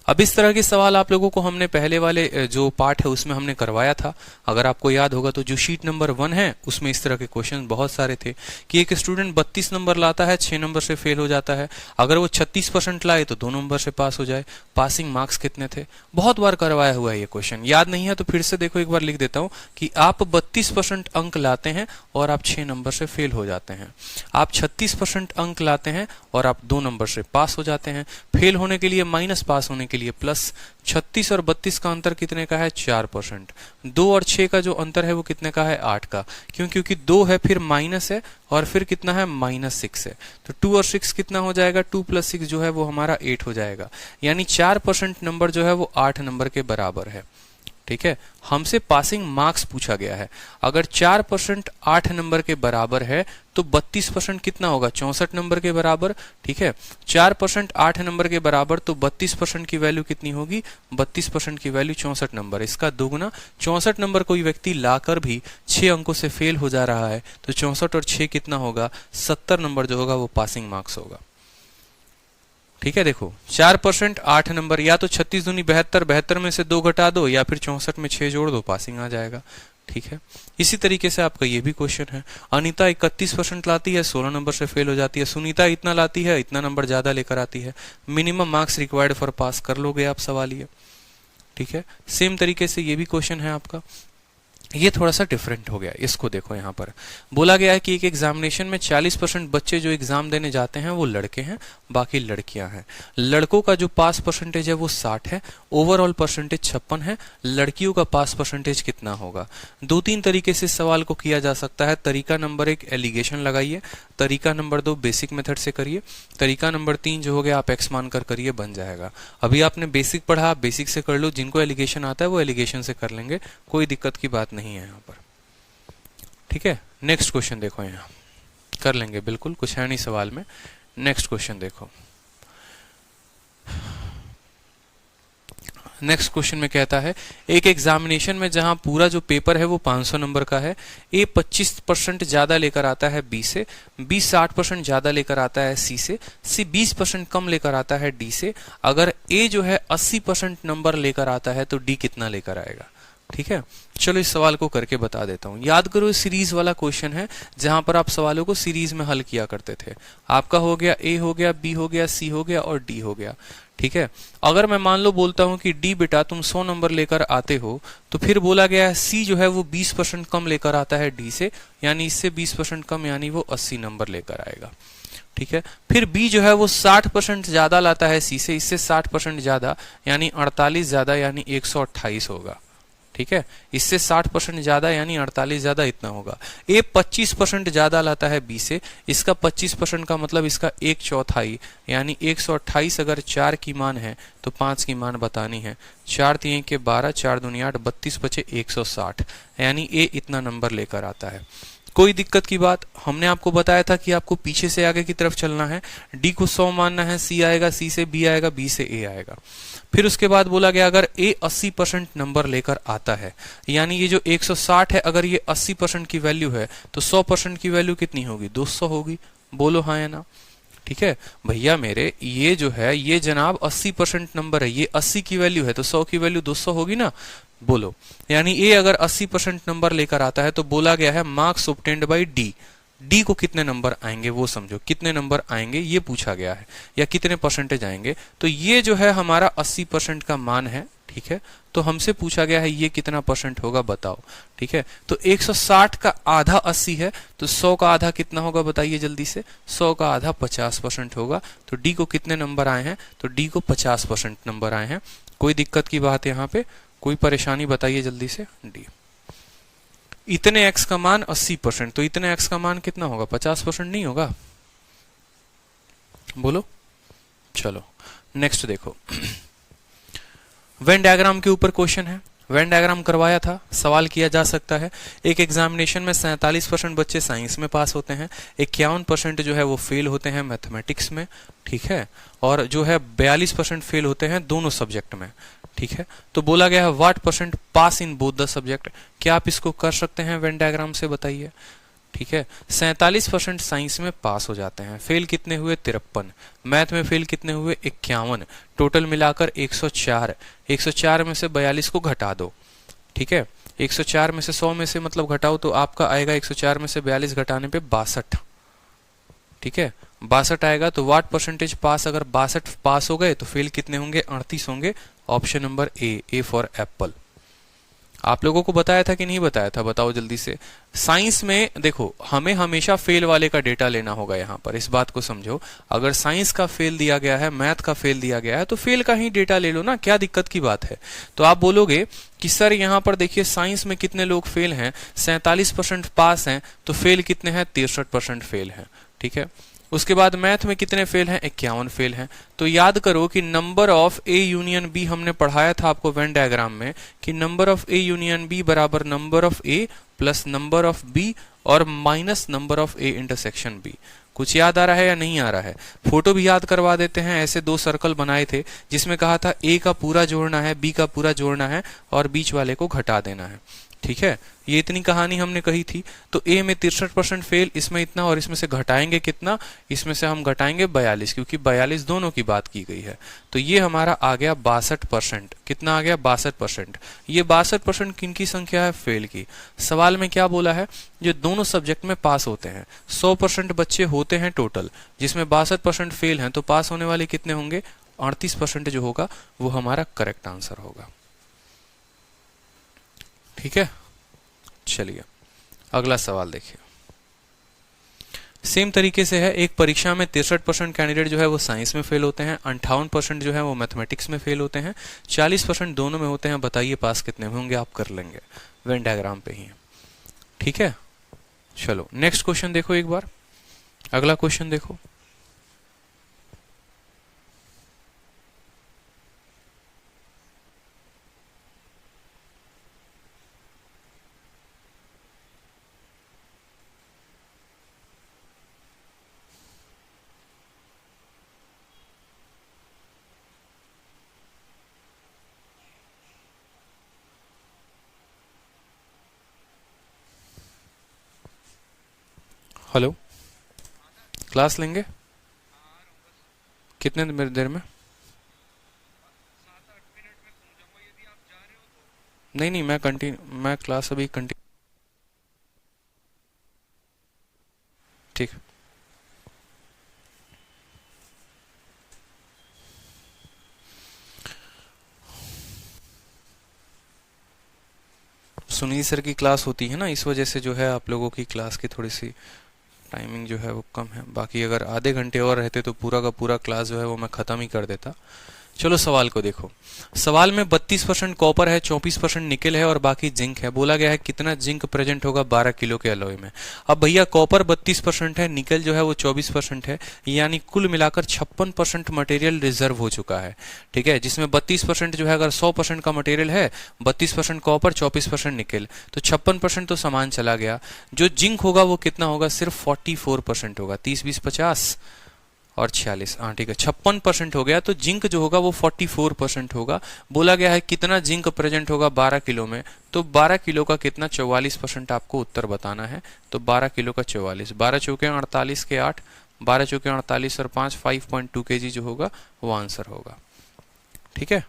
अब इस तरह के सवाल आप लोगों को हमने पहले वाले जो पार्ट है उसमें हमने करवाया था। अगर आपको याद होगा तो जो शीट नंबर 1 है उसमें इस तरह के क्वेश्चन बहुत सारे थे कि एक स्टूडेंट 32 नंबर लाता है, 6 नंबर से फेल हो जाता है। अगर वो 36% लाए तो 2 नंबर से पास हो जाए। पासिंग मार्क्स कितने थे? बहुत बार करवाया हुआ है ये क्वेश्चन। याद नहीं है तो फिर से देखो, एक बार लिख देता हूं कि आप 32% अंक लाते हैं और आप 6 नंबर से फेल हो जाते हैं। आप 36% अंक लाते हैं और आप 2 नंबर से पास हो जाते हैं। फेल होने के लिए माइनस, पास होने के लिए प्लस। 36 और 32 का अंतर कितने का है? 4%। 2 और 6 का जो अंतर है वो कितने का है? 8 का। क्यों? क्योंकि 2 है, फिर माइनस है और फिर कितना है? -6 है। तो 2 और 6 कितना हो जाएगा? 2 + 6 जो है वो हमारा 8 हो जाएगा। यानी 4% नंबर जो है वो 8 नंबर के बराबर है। ठीक है, हमसे पासिंग मार्क्स पूछा गया है। अगर 4% 8 नंबर के बराबर है तो 32% कितना होगा? 64 नंबर के बराबर। ठीक है, 4% 8 नंबर के बराबर तो 32% की वैल्यू कितनी होगी? 32% की वैल्यू 64 नंबर। इसका दोगुना 64 नंबर कोई व्यक्ति लाकर भी 6 अंकों से फेल हो जा रहा है तो 64 और 6 कितना होगा? 70 नंबर जो होगा वो पासिंग मार्क्स होगा। ठीक है, देखो 4% 8 नंबर, या तो 36 दूनी 72, 72 में से 2 घटा दो, या फिर 64 में 6 जोड़ दो, पासिंग आ जाएगा। ठीक है, इसी तरीके से आपका ये भी क्वेश्चन है। अनीता 31% लाती है, 16 नंबर से फेल हो जाती है। सुनीता इतना लाती है, इतना नंबर ज्यादा लेकर आती है। मिनिमम मार्क्स रिक्वायर्ड फॉर पास, कर लोगे आप सवाल ये। ठीक है, सेम तरीके से ये भी क्वेश्चन है आपका। ये थोड़ा सा डिफरेंट हो गया। इसको देखो, यहाँ पर बोला गया है कि एक एग्जामिनेशन में 40% बच्चे जो एग्जाम देने जाते हैं वो लड़के हैं, बाकी लड़कियां हैं। लड़कों का जो पास परसेंटेज है वो 60 है, ओवरऑल परसेंटेज 56 है। लड़कियों का पास परसेंटेज कितना होगा? 2-3 तरीके से सवाल को किया जा सकता है। तरीका नंबर 1 एलिगेशन लगाइए, तरीका नंबर 2 बेसिक मेथड से करिए, तरीका नंबर 3 जो हो गया आप एक्स मानकर करिए, बन जाएगा। अभी आपने बेसिक पढ़ा, आप बेसिक से कर लो। जिनको एलिगेशन आता है वो एलिगेशन से कर लेंगे, कोई दिक्कत की बात नहीं है यहाँ पर। ठीक है, नेक्स्ट क्वेश्चन देखो, यहाँ कर लेंगे बिल्कुल, कुछ है नहीं सवाल में। नेक्स्ट क्वेश्चन देखो। नेक्स्ट क्वेश्चन में कहता है एक एग्जामिनेशन में जहां पूरा जो पेपर है वो 500 नंबर का है, ए 25% ज्यादा लेकर आता है बी से, बी 60% ज्यादा लेकर आता है सी से, सी 20% कम लेकर आता है डी से। अगर ए जो है 80% नंबर लेकर आता है तो डी कितना लेकर आएगा? ठीक है, चलो इस सवाल को करके बता देता हूं। याद करो, सीरीज वाला क्वेश्चन है जहां पर आप सवालों को सीरीज में हल किया करते थे। आपका हो गया ए हो गया, बी हो गया, सी हो गया और डी हो गया। ठीक है, अगर मैं मान लो बोलता हूं कि डी बेटा तुम 100 नंबर लेकर आते हो, तो फिर बोला गया है सी जो है वो 20% कम लेकर आता है डी से, यानी इससे 20% कम, यानी वो 80 नंबर लेकर आएगा। ठीक है, फिर बी जो है वो 60% ज्यादा लाता है सी से, इससे 60% ज्यादा, यानी 48 ज्यादा, यानी 128 होगा। ठीक है, इससे 60% ज्यादा यानी 48 ज्यादा, इतना होगा। ए 25% ज्यादा लाता है बी से, इसका 25% का मतलब इसका 1/4 यानी 128। अगर 4 की मान है तो 5 की मान बतानी है। 4 3 के 12, 4 दूनी 8, 32 बचे 160, यानी ए इतना नंबर लेकर आता है। कोई दिक्कत की बात? हमने आपको बताया था कि आपको पीछे से आगे की तरफ चलना है। डी को 100 मानना है, सी आएगा, सी से बी आएगा, बी से ए आएगा। फिर उसके बाद बोला गया अगर ए 80% नंबर लेकर आता है, यानी ये जो 160 है, अगर ये 80% की वैल्यू है तो 100% की वैल्यू कितनी होगी? 200 होगी। बोलो हाँ या ना? ठीक है भैया मेरे, ये जो है ये जनाब 80% नंबर है, ये 80 की वैल्यू है तो 100 की वैल्यू 200 होगी ना। बोलो, यानी ए अगर 80% नंबर लेकर आता है तो बोला गया है marks obtained by D. D को कितने नंबर आएंगे वो समझो, कितने नंबर आएंगे ये पूछा गया है, या कितने परसेंटेज आएंगे। तो ये जो है हमारा 80% का मान है। ठीक है, तो हमसे पूछा गया है ये कितना परसेंट होगा बताओ। ठीक है, तो 160 का आधा 80 है, तो 100 का आधा कितना होगा बताइए जल्दी से। 100 का आधा 50% होगा। तो डी को कितने नंबर आए हैं, तो डी को 50% नंबर आए हैं। कोई दिक्कत की बात है यहाँ पे, कोई परेशानी बताइए जल्दी से। डी इतने x का मान 80%, तो इतने x का मान कितना होगा, 50% नहीं होगा, बोलो। चलो नेक्स्ट देखो, वेन डायग्राम के ऊपर क्वेश्चन है। वेन डायग्राम करवाया था, सवाल किया जा सकता है। एक एग्जामिनेशन में 47% बच्चे साइंस में पास होते हैं, 51% जो है वो फेल होते हैं मैथमेटिक्स में, ठीक है, और जो है 42% फेल होते हैं दोनों सब्जेक्ट में। ठीक है, तो बोला गया है what percent pass in both the subject. क्या आप इसको कर सकते हैं वेन डायग्राम से, बताइए। ठीक है, 47% साइंस में पास हो जाते हैं, फेल कितने हुए 53, मैथ में फेल कितने हुए 51, टोटल मिलाकर 104। 104 में से 42 को घटा दो। ठीक है, 104 में से 100 में से मतलब घटाओ तो आपका आएगा 104 में से 42 घटाने पे 62। ठीक है, 62 आएगा। तो व्हाट परसेंटेज पास, अगर 62 पास हो गए तो फेल कितने होंगे, 38 होंगे। Option number A for Apple. आप लोगों को बताया था कि नहीं बताया था, बताओ जल्दी से। साइंस में देखो हमें हमेशा फेल वाले का डेटा लेना होगा, यहाँ पर इस बात को समझो। अगर साइंस का फेल दिया गया है, मैथ का फेल दिया गया है, तो फेल का ही डेटा ले लो ना, क्या दिक्कत की बात है। तो आप बोलोगे कि सर यहाँ पर देखिए साइंस में कितने लोग फेल हैं, 47% पास हैं, तो फेल कितने हैं, 63% फेल हैं। ठीक है, उसके बाद मैथ में कितने फेल हैं, 51 फेल हैं। तो याद करो कि number of A union B हमने पढ़ाया था आपको वेन डायग्राम में, कि number of A union B बराबर number of A plus number of B और minus number of A intersection B. कुछ याद आ रहा है या नहीं आ रहा है? फोटो भी याद करवा देते हैं। ऐसे 2 सर्कल बनाए थे जिसमें कहा था ए का पूरा जोड़ना है, बी का पूरा जोड़ना है और बीच वाले को घटा देना है। ठीक है, ये इतनी कहानी हमने कही थी। तो ए में 63% फेल, इसमें इतना, और इसमें से घटाएंगे कितना, इसमें से हम घटाएंगे 42, क्योंकि 42 दोनों की बात की गई है। तो ये हमारा आ गया 62%। कितना आ गया, 62%। ये 62% किनकी संख्या है, फेल की। सवाल में क्या बोला है, जो दोनों सब्जेक्ट में पास होते हैं। 100% बच्चे होते हैं टोटल, जिसमें 62% फेल हैं, तो पास होने वाले कितने होंगे, 38% जो होगा वो हमारा करेक्ट आंसर होगा। ठीक है, चलिए अगला सवाल देखिए। सेम तरीके से है, एक परीक्षा में 63% कैंडिडेट जो है वो साइंस में फेल होते हैं, 58% जो है वो मैथमेटिक्स में फेल होते हैं, 40% दोनों में होते हैं। बताइए पास कितने होंगे, आप कर लेंगे, वेन डायग्राम पे ही है। ठीक है, चलो नेक्स्ट क्वेश्चन देखो एक बार, अगला क्वेश्चन देखो। हेलो, क्लास लेंगे कितने देर में? नहीं नहीं, मैं क्लास अभी कंटिन्यू। ठीक, सुनील सर की क्लास होती है ना, इस वजह से जो है आप लोगों की क्लास की थोड़ी सी टाइमिंग जो है वो कम है। बाकी अगर आधे घंटे और रहते तो पूरा का पूरा क्लास जो है वो मैं खत्म ही कर देता। चलो सवाल को देखो। सवाल में 32% कॉपर है, 24% निकेल है और बाकी जिंक है। बोला गया है कितना जिंक प्रेजेंट होगा 12 किलो के अलॉय में। अब भैया कॉपर 32% है, निकेल जो है वो 24% है, यानी कुल मिलाकर 56% मटेरियल रिजर्व हो चुका है। ठीक है, जिसमें 32% जो है, अगर 100% का मटेरियल है, 32% कॉपर 24% निकेल, तो 56% तो सामान चला गया। जो जिंक होगा वो कितना होगा, सिर्फ 44% होगा। 30 20 50 और 46, हाँ ठीक है, 56% हो गया। तो जिंक जो होगा वो 44% होगा। बोला गया है कितना जिंक प्रेजेंट होगा 12 किलो में, तो 12 किलो का कितना, 44% आपको उत्तर बताना है। तो 12 किलो का 44, 12 चौके 48 के 8, 12 चौके 48 और 5, 5.2 kg जो होगा वो आंसर होगा। ठीक है,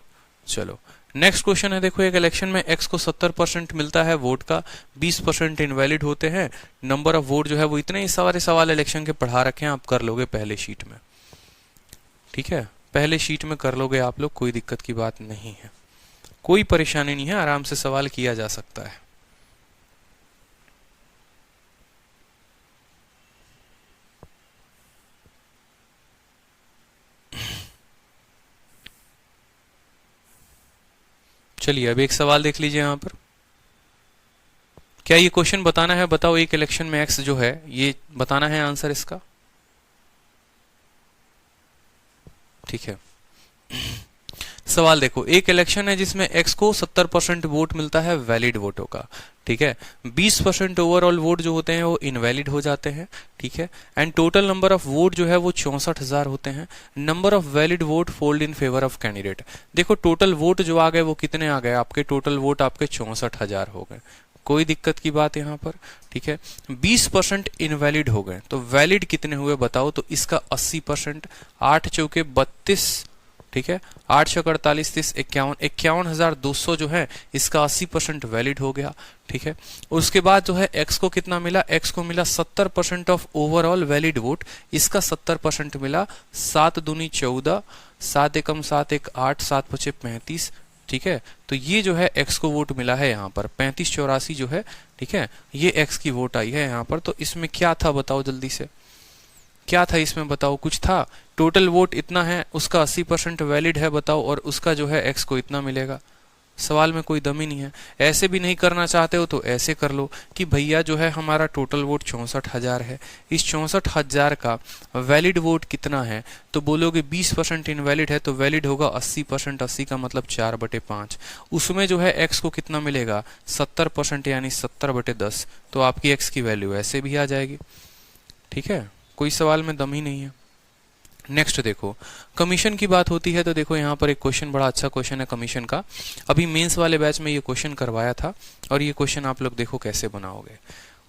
चलो नेक्स्ट क्वेश्चन है। देखो, एक इलेक्शन में x को 70% मिलता है वोट का, 20% इनवैलिड होते हैं, नंबर ऑफ वोट जो है वो इतने ही सारे सवाल इलेक्शन के पढ़ा रखे हैं, आप कर लोगे पहले शीट में। ठीक है, पहले शीट में कर लोगे आप लोग, कोई दिक्कत की बात नहीं है। कोई परेशानी नहीं है, आराम से सवाल किया जा सकता है। चलिए अब एक सवाल देख लीजिए यहां पर। क्या ये क्वेश्चन बताना है? बताओ, एक इलेक्शन में एक्स जो है ये बताना है आंसर इसका। ठीक है, सवाल देखो, एक इलेक्शन है जिसमें एक्स को 70% वोट मिलता है वैलिड वोटों का। ठीक है, 20% ओवरऑल वोट जो होते हैं वो इनवैलिड हो जाते हैं। ठीक है, and total number of vote जो है वो 64,000 होते हैं। Number of valid vote fold in favour of candidate. देखो टोटल वोट जो आ गए वो कितने आ गए आपके? टोटल वोट आपके 64,000 हो गए। कोई दिक्कत की बात यहाँ पर? ठीक है, 20% इनवैलिड हो गए, तो वैलिड कितने हुए बताओ? तो इसका 80%, 8 चौके 32। ठीक है, 8 छक 48, 30, 51, 51,200 जो है इसका 80% वैलिड हो गया। ठीक है, उसके बाद जो है एक्स को कितना मिला? एक्स को मिला 70% ऑफ ओवरऑल वैलिड वोट, इसका 70% मिला। 7 दूनी 14, 7 एकम 7 एक 8, 7 पचे 35। ठीक है, तो ये जो है एक्स को वोट मिला है यहाँ पर 3584 जो है। ठीक है, ये एक्स की वोट आई है यहाँ पर। तो इसमें क्या था बताओ जल्दी से, क्या था इसमें बताओ? कुछ था? टोटल वोट इतना है, उसका 80% वैलिड है बताओ, और उसका जो है एक्स को इतना मिलेगा। सवाल में कोई दम ही नहीं है। ऐसे भी नहीं करना चाहते हो तो ऐसे कर लो कि भैया जो है हमारा टोटल वोट 64,000 है, इस 64,000 का वैलिड वोट कितना है? तो बोलोगे 20% इनवैलिड है, तो वैलिड होगा 80%। 80 का मतलब 4/5। उसमें जो है एक्स को कितना मिलेगा? 70%, यानी 70/10। तो आपकी एक्स की वैल्यू ऐसे भी आ जाएगी। ठीक है, कोई सवाल में दम ही नहीं है। नेक्स्ट देखो, कमीशन की बात होती है तो देखो यहाँ पर एक क्वेश्चन, बड़ा अच्छा क्वेश्चन है कमीशन का। अभी मेंस वाले बैच में ये क्वेश्चन करवाया था, और ये क्वेश्चन आप लोग देखो कैसे बनाओगे।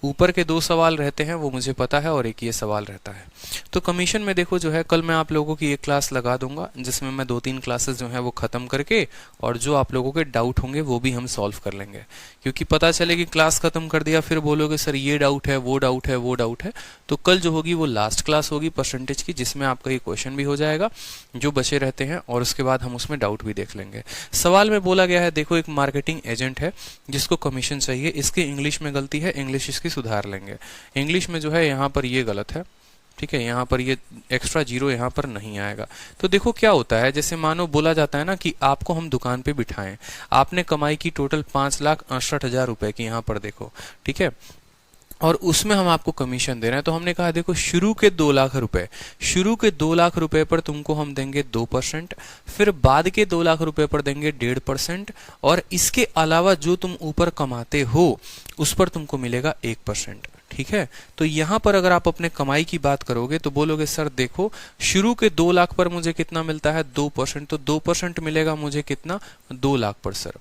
ऊपर के 2 सवाल रहते हैं वो मुझे पता है, और एक ये सवाल रहता है। तो कमीशन में देखो जो है, कल मैं आप लोगों की एक क्लास लगा दूंगा जिसमें मैं 2-3 क्लासेस जो है वो खत्म करके, और जो आप लोगों के डाउट होंगे वो भी हम सॉल्व कर लेंगे। क्योंकि पता चले कि क्लास खत्म कर दिया फिर बोलोगे सर ये डाउट है, वो डाउट है, वो डाउट है। तो कल जो होगी वो लास्ट क्लास होगी परसेंटेज की, जिसमें आपका ये क्वेश्चन भी हो जाएगा जो बचे रहते हैं, और उसके बाद हम उसमें डाउट भी देख लेंगे। सवाल में बोला गया है, देखो एक मार्केटिंग एजेंट है जिसको कमीशन चाहिए, इसकी इंग्लिश में गलती है, इंग्लिश इसकी सुधार लेंगे। इंग्लिश में जो है यहाँ पर ये गलत है। ठीक है, यहाँ पर ये एक्स्ट्रा 0 यहाँ पर नहीं आएगा। तो देखो क्या होता है, जैसे मानो बोला जाता है ना कि आपको हम दुकान पे बिठाएं, आपने कमाई की टोटल 5,68,000 रुपए की यहाँ पर देखो। ठीक है, और उसमें हम आपको कमीशन दे रहे हैं। तो हमने कहा देखो शुरू के 2 लाख रुपए, शुरू के 2 लाख रुपए पर तुमको हम देंगे 2%, फिर बाद के 2 लाख रुपए पर देंगे 1.5%, और इसके अलावा जो तुम ऊपर कमाते हो उस पर तुमको मिलेगा 1%। ठीक है, तो यहां पर अगर आप अपने कमाई की बात करोगे तो बोलोगे सर देखो शुरू के 2 लाख पर मुझे कितना मिलता है? 2%। तो 2% मिलेगा मुझे कितना? 2 लाख पर सर।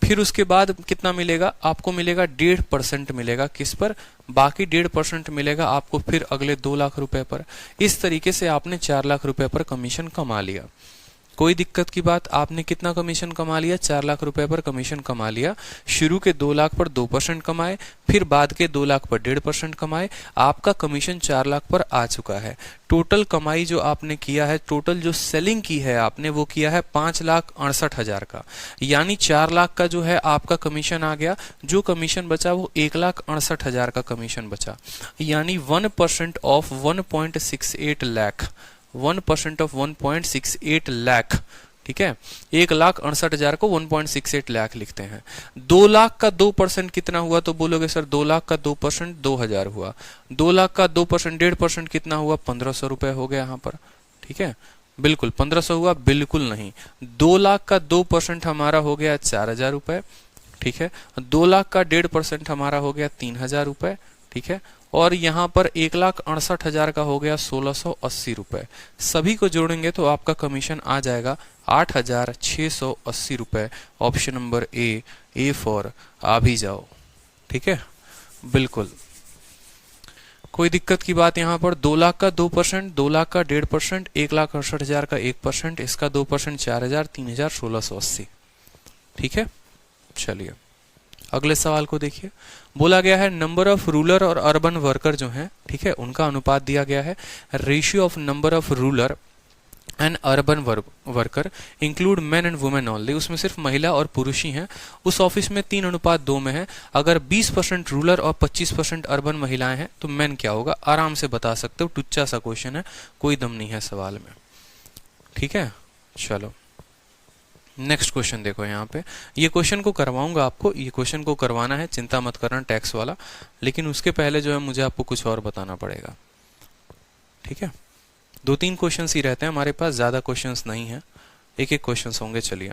फिर उसके बाद कितना मिलेगा आपको? मिलेगा 1.5% मिलेगा किस पर? बाकी 1.5% मिलेगा आपको फिर अगले 2 लाख रुपए पर। इस तरीके से आपने 4 लाख रुपए पर कमीशन कमा लिया। कोई दिक्कत की बात? आपने कितना कमीशन कमा लिया? 4 लाख रुपए पर कमीशन कमा लिया। शुरू के 2 लाख पर 2% कमाए, फिर बाद के 2 लाख पर 1.5% कमाए, आपका कमीशन 4 लाख पर आ चुका है। टोटल कमाई जो आपने किया है, टोटल जो सेलिंग की है आपने, वो किया है 5,68,000 का, यानी 4 लाख का जो है आपका कमीशन आ गया। जो कमीशन बचा वो 1,68,000 का कमीशन बचा, यानी 1% ऑफ 1.68 लाख, 1% ऑफ 1.68 लाख। ठीक है, 1,68,000 को 1.68 लाख लिखते हैं। 2 लाख का 2% कितना हुआ? तो बोलोगे सर 2 लाख का 2% 2,000 हुआ। 2 लाख का 2% 1.5% कितना हुआ? 1,500 रुपए हो गया यहाँ पर। ठीक है, बिल्कुल 1,500 हुआ? बिल्कुल नहीं। 2 लाख का 2% हमारा हो गया 4,000 रुपए। ठीक है, 2 लाख का 1.5% हमारा हो गया 3,000 रुपए। ठीक है, और यहाँ पर 1,68,000 का हो गया 1,680 रुपए। सभी को जोड़ेंगे तो आपका कमीशन आ जाएगा 8,680 रुपए। ऑप्शन नंबर ए फॉर आ भी जाओ। ठीक है, बिल्कुल कोई दिक्कत की बात यहाँ पर? 2 लाख का 2%, 2 लाख का 1.5%, 1,68,000 का 1%, इसका 2% 4,000, 3,000, 1,680। ठीक है, चलिए अगले सवाल को देखिए। बोला गया है नंबर ऑफ रूरल और अर्बन वर्कर जो हैं, ठीक है, उनका अनुपात दिया गया है। Ratio of number of rural N urban worker include main and women only, उसमें सिर्फ महिला और पुरुष ही हैं। उस ऑफिस में 3:2 में है। अगर 20% रूरल और 25% अर्बन महिलाएं हैं तो मेन क्या होगा, आराम से बता सकते हो। टुच्चा सा क्वेश्चन है, कोई दम नहीं है सवाल में, ठीक है। चलो नेक्स्ट क्वेश्चन देखो यहाँ पे, ये क्वेश्चन को करवाऊंगा आपको, ये क्वेश्चन को करवाना है, चिंता मत करना, टैक्स वाला। लेकिन उसके पहले जो है मुझे आपको कुछ और बताना पड़ेगा, ठीक है। 2-3 क्वेश्चंस ही रहते हैं हमारे पास, ज्यादा क्वेश्चंस नहीं है, एक एक क्वेश्चन होंगे। चलिए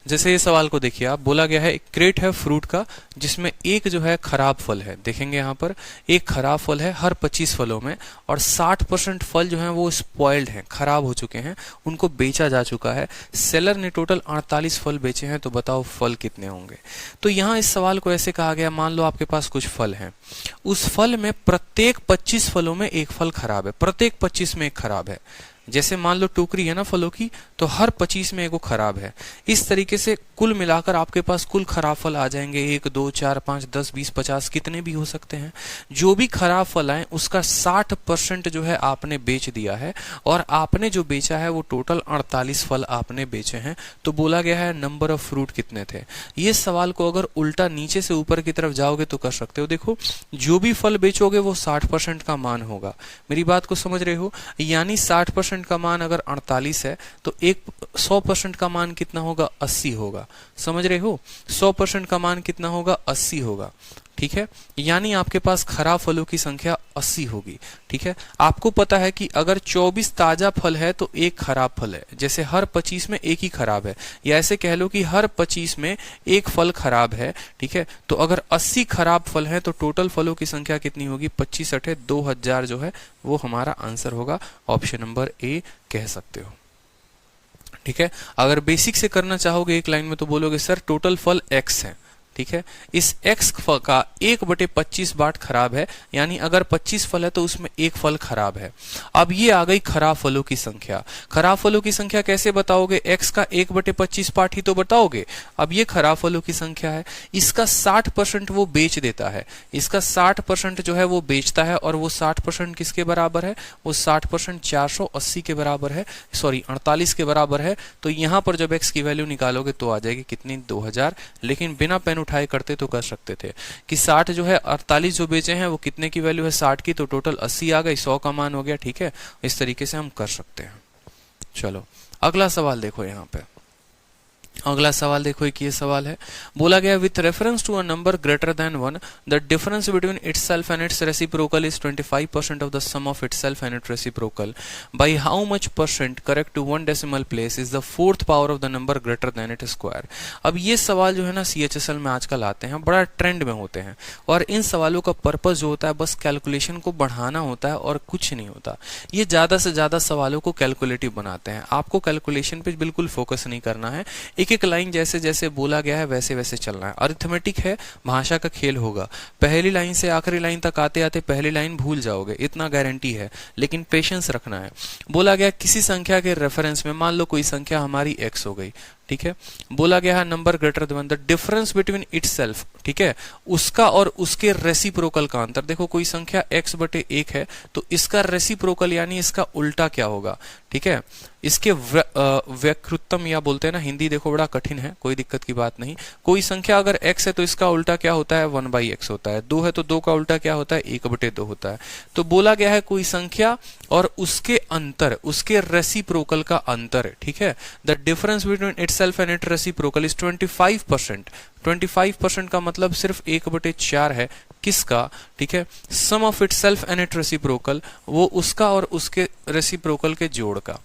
जैसे ये सवाल को देखिए आप, बोला गया है एक क्रेट है फ्रूट का जिसमें एक जो है खराब फल है। देखेंगे यहाँ पर एक खराब फल है हर 25 फलों में, और 60% फल जो है वो स्पॉइल्ड हैं, खराब हो चुके हैं, उनको बेचा जा चुका है। सेलर ने टोटल 48 फल बेचे हैं, तो बताओ फल कितने होंगे। तो यहाँ इस सवाल को ऐसे कहा गया, मान लो आपके पास कुछ फल हैं, उस फल में प्रत्येक 25 फलों में एक फल खराब है, प्रत्येक 25 में एक खराब है। जैसे मान लो टोकरी है ना फलों की, तो हर 25 में एगो खराब है। इस तरीके से कुल मिलाकर आपके पास कुल खराब फल आ जाएंगे 1, 2, 4, 5, 10, 20, 50, कितने भी हो सकते हैं। जो भी खराब फल आए उसका 60% जो है आपने बेच दिया है, और आपने जो बेचा है वो टोटल 48 फल आपने बेचे हैं। तो बोला गया है नंबर ऑफ फ्रूट कितने थे। ये सवाल को अगर उल्टा नीचे से ऊपर की तरफ जाओगे तो कर सकते हो। देखो जो भी फल बेचोगे वो 60% का मान होगा, मेरी बात को समझ रहे हो। यानी 60% का मान अगर 48 है तो 100% का मान कितना होगा, 80 होगा। समझ रहे हो, 100% का मान कितना होगा, 80 होगा, ठीक है। यानी आपके पास खराब फलों की संख्या 80 होगी, ठीक है। आपको पता है कि अगर 24 ताजा फल है तो एक खराब फल है, जैसे हर 25 में एक ही खराब है, या ऐसे कह लो कि हर 25 में एक फल खराब है, ठीक है। तो अगर 80 खराब फल है तो टोटल फलों की संख्या कितनी होगी, 25 × 2000 जो है वो हमारा आंसर होगा। ऑप्शन नंबर ए कह सकते हो, ठीक है। अगर बेसिक से करना चाहोगे एक लाइन में तो बोलोगे सर टोटल फल x है, ठीक है। इस x का 1/25 बाट खराब है, यानी अगर 25 फल है तो उसमें एक फल खराब है। अब ये आ गई खराब फलों की संख्या। खराब फलों की संख्या कैसे बताओगे, x का 1/25 पार्ट ही तो बताओगे। अब ये खराब फलों की संख्या है, इसका 60% वो बेच देता है, इसका 60% जो है वो बेचता है, और वो 60% किसके बराबर है, वो 60% 480 के बराबर है, सॉरी 48 के बराबर है। तो यहां पर जब x की वैल्यू निकालोगे तो आ जाएगी कितनी, 2000। लेकिन बिना पेन उठाए करते तो कर सकते थे कि 60 जो है 48 जो बेचे हैं वो कितने की वैल्यू है, 60 की, तो टोटल 80 आ गई, 100 का मान हो गया, ठीक है। इस तरीके से हम कर सकते हैं। चलो अगला सवाल देखो यहाँ पे, अगला सवाल देखो, एक ये सवाल है, बोला गया with reference to a number greater than 1 the difference between itself and its reciprocal is 25% of the sum of itself and its reciprocal by how much percent correct to 1 decimal place is the 4th power of the number greater than it square. अब ये सवाल जो है ना CHSL में आजकल आते हैं, बड़ा ट्रेंड में होते हैं, और इन सवालों का पर्पस जो होता है बस कैलकुलेशन को बढ़ाना होता है और कुछ नहीं होता। ये ज्यादा से ज्यादा सवालों को कैलकुलेटिव बनाते हैं, आपको कैलकुलेशन पे बिल्कुल फोकस नहीं करना है। एक एक लाइन जैसे जैसे बोला गया है वैसे वैसे चलना है। अरिथमेटिक है, भाषा का खेल होगा, पहली लाइन से आखिरी लाइन तक आते आते पहली लाइन भूल जाओगे, इतना गारंटी है, लेकिन पेशेंस रखना है। बोला गया किसी संख्या के रेफरेंस में, मान लो कोई संख्या हमारी x हो गई, ठीक है। बोला गया है number greater then the difference between itself, ठीक है, उसका और उसके रेसिप्रोकल का अंतर। देखो कोई संख्या x/1 है तो इसका रेसिप्रोकल यानी इसका उल्टा क्या होगा, ठीक है। इसके व्युत्क्रम या बोलते हैं ना, हिंदी देखो बड़ा कठिन है, कोई दिक्कत की बात नहीं। कोई संख्या अगर x है तो इसका उल्टा क्या होता है, 1/x होता है। 2 है तो 2 का उल्टा क्या होता है, 1/2 होता है। तो बोला गया है कोई संख्या और उसके अंतर, उसके रेसिप्रोकल का अंतर, ठीक है। The difference between itself and its reciprocal is 25%। 25% का मतलब सिर्फ 1/4 है, किसका, ठीक है, sum of itself and its reciprocal, वो उसका और उसके रेसिप्रोकल के जोड़ का,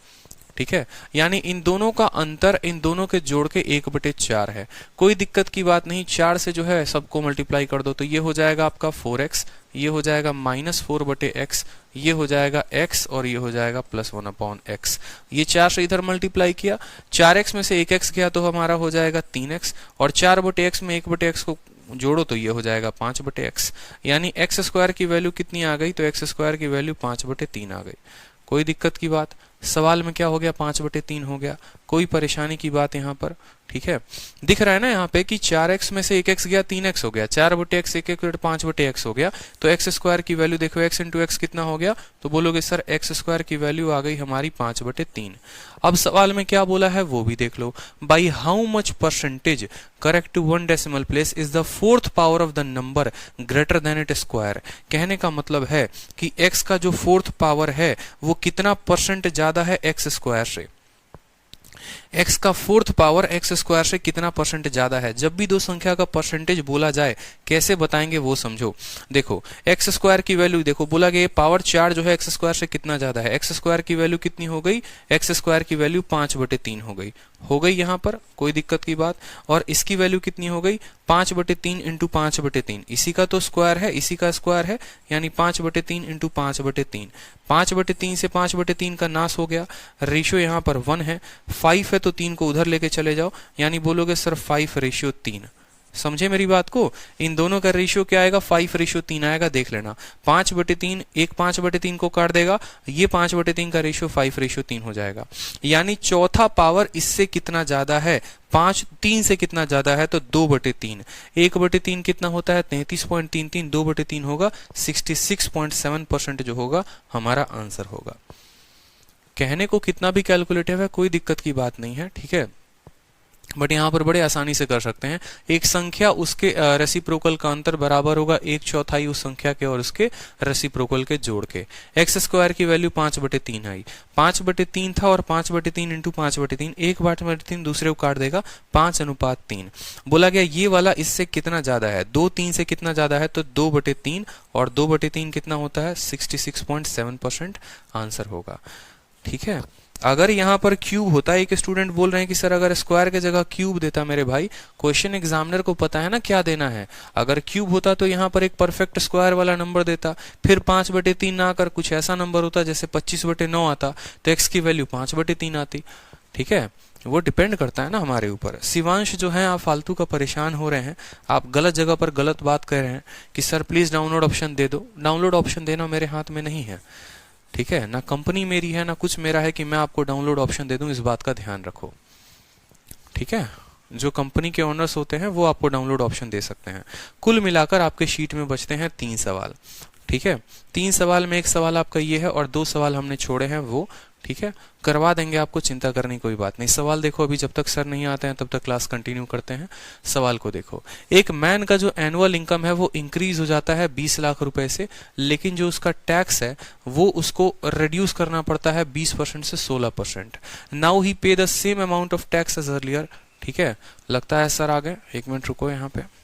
ठीक है। यानी इन दोनों का अंतर इन दोनों के जोड़ के 1/4 है। कोई दिक्कत की बात नहीं, 4 से जो है सबको मल्टीप्लाई कर दो तो ये हो जाएगा आपका 4x, ये हो जाएगा -4/x, ये हो जाएगा x, और ये हो जाएगा +1/x। ये 4 से इधर मल्टीप्लाई किया, 4x में से 1x गया तो हमारा हो जाएगा 3x, और 4/x में 1/x को जोड़ो तो ये हो जाएगा 5/x। यानी x² की वैल्यू कितनी आ गई, तो x² की वैल्यू 5/3 आ गई। कोई दिक्कत की बात, सवाल में क्या हो गया, 5/3 हो गया, कोई परेशानी की बात यहाँ पर ठीक है, दिख रहा है ना यहाँ पे कि 4x में से 1x गया 3x हो गया, 4/x 1 5/x हो गया, तो x स्क्वायर की वैल्यू देखो x इंटू एक्स कितना हो गया, तो बोलोगे सर x स्क्वायर की वैल्यू आ गई हमारी 5/3। अब सवाल में क्या बोला है वो भी देख लो, by how much percentage correct to 1 decimal place is the fourth power of the number greater than it square. कहने का मतलब है कि x का जो फोर्थ पावर है वो कितना परसेंट ज्यादा है x स्क्वायर से, x का फोर्थ पावर x स्क्वायर से कितना परसेंट ज्यादा है। जब भी दो संख्या का परसेंटेज बोला जाए कैसे बताएंगे वो समझो। देखो x स्क्वायर की वैल्यू देखो, बोला गया पावर 4 जो है x स्क्वायर से कितना ज्यादा है, x स्क्वायर की वैल्यू कितनी हो गई, x स्क्वायर की वैल्यू 5/3 हो गई यहाँ पर कोई दिक्कत की बात। और इसकी वैल्यू कितनी हो गई 5/3 इंटू 5/3, इसी का तो स्क्वायर है, इसी का स्क्वायर है, यानी 5/3 इंटू 5/3। 5/3 से 5/3 का नाश हो गया, रेशियो यहाँ पर 1 है, 5 है तो 3 को उधर लेके चले जाओ, यानी बोलोगे सर 5/3। समझे मेरी बात को, इन दोनों का रेशियो क्या आएगा 5/3 आएगा, देख लेना 5/3 एक 5/3 को काट देगा, ये 5/3 का रेशियो 5/3 हो जाएगा। यानी चौथा पावर इससे कितना ज्यादा है, 3 से कितना ज्यादा है, तो 2/3। 1/3 कितना होता है 33.33, 2/3 होगा 66.7% जो होगा हमारा आंसर होगा। कहने को कितना भी कैलकुलेटिव है कोई दिक्कत की बात नहीं है, ठीक है, बट यहाँ पर बड़े आसानी से कर सकते हैं। एक संख्या उसके रेसिप्रोकल का अंतर बराबर होगा 1/4 उस संख्या के और उसके रेसिप्रोकल के जोड़ के। x स्क्वायर की वैल्यू 5/3 आई, 5/3 था और 5/3 इंटू 5/3, 1/3 दूसरे को काट देगा 5:3। बोला गया ये वाला इससे कितना ज्यादा है, 2 3 से कितना ज्यादा है, तो 2/3, और 2/3 कितना होता है 66.7% आंसर होगा। ठीक है, अगर यहाँ पर क्यूब होता है, एक स्टूडेंट बोल रहे हैं कि सर अगर स्क्वायर की जगह क्यूब देता, मेरे भाई क्वेश्चन एग्जामिनर को पता है ना क्या देना है, अगर क्यूब होता तो यहाँ पर एक परफेक्ट स्क्वायर वाला नंबर देता, फिर 5/3 ना आकर कुछ ऐसा नंबर होता जैसे 25/9 आता, तो x की वैल्यू 5/3 आती। ठीक है, वो डिपेंड करता है ना हमारे ऊपर। शिवांश जो है आप फालतू का परेशान हो रहे हैं, आप गलत जगह पर गलत बात कर रहे हैं कि सर प्लीज डाउनलोड ऑप्शन दे दो। डाउनलोड ऑप्शन देना मेरे हाथ में नहीं है, ठीक है, ना कंपनी मेरी है ना कुछ मेरा है कि मैं आपको डाउनलोड ऑप्शन दे दूं, इस बात का ध्यान रखो। ठीक है, जो कंपनी के ओनर्स होते हैं वो आपको डाउनलोड ऑप्शन दे सकते हैं। कुल मिलाकर आपके शीट में बचते हैं 3 सवाल। ठीक है, 3 सवाल में एक सवाल आपका ये है और 2 सवाल हमने छोड़े हैं वो। ठीक है, करवा देंगे आपको, चिंता करने की कोई बात नहीं। सवाल देखो, अभी जब तक सर नहीं आते हैं तब तक क्लास कंटिन्यू करते हैं। सवाल को देखो, एक मैन का जो एनुअल इनकम है वो इंक्रीज हो जाता है 20 लाख रुपए से, लेकिन जो उसका टैक्स है वो उसको रिड्यूस करना पड़ता है 20% से 16%। Now he pay the same amount of tax as earlier. ठीक है, लगता है सर आ गए, 1 मिनट रुको यहाँ पे।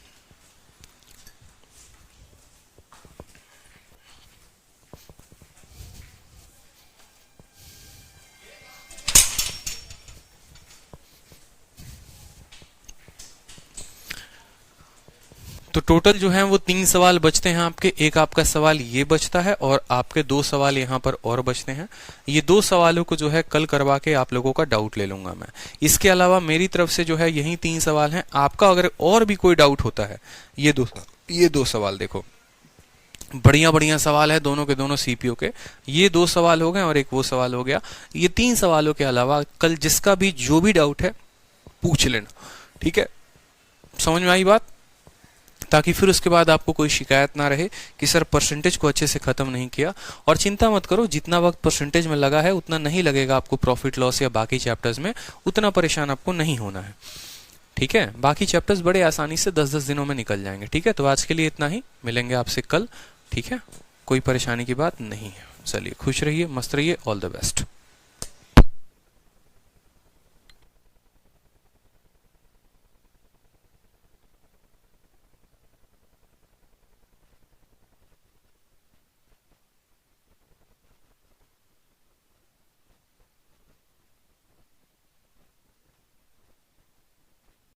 तो टोटल जो है वो 3 सवाल बचते हैं आपके। एक आपका सवाल ये बचता है और आपके 2 सवाल यहाँ पर और बचते हैं। ये 2 सवालों को जो है कल करवा के आप लोगों का डाउट ले लूंगा मैं। इसके अलावा मेरी तरफ से जो है यही 3 सवाल हैं। आपका अगर और भी कोई डाउट होता है, ये दो सवाल देखो, बढ़िया बढ़िया सवाल है, दोनों के दोनों सीपीओ के। ये 2 सवाल हो गए और एक वो सवाल हो गया। ये 3 सवालों के अलावा कल जिसका भी जो भी डाउट है पूछ लेना। ठीक है, समझ में आई बात, ताकि फिर उसके बाद आपको कोई शिकायत ना रहे कि सर परसेंटेज को अच्छे से खत्म नहीं किया। और चिंता मत करो, जितना वक्त परसेंटेज में लगा है उतना नहीं लगेगा आपको प्रॉफिट लॉस या बाकी चैप्टर्स में, उतना परेशान आपको नहीं होना है। ठीक है, बाकी चैप्टर्स बड़े आसानी से 10-10 दिनों में निकल जाएंगे। ठीक है, तो आज के लिए इतना ही, मिलेंगे आपसे कल। ठीक है, कोई परेशानी की बात नहीं है। चलिए, खुश रहिए, मस्त रहिए, ऑल द बेस्ट।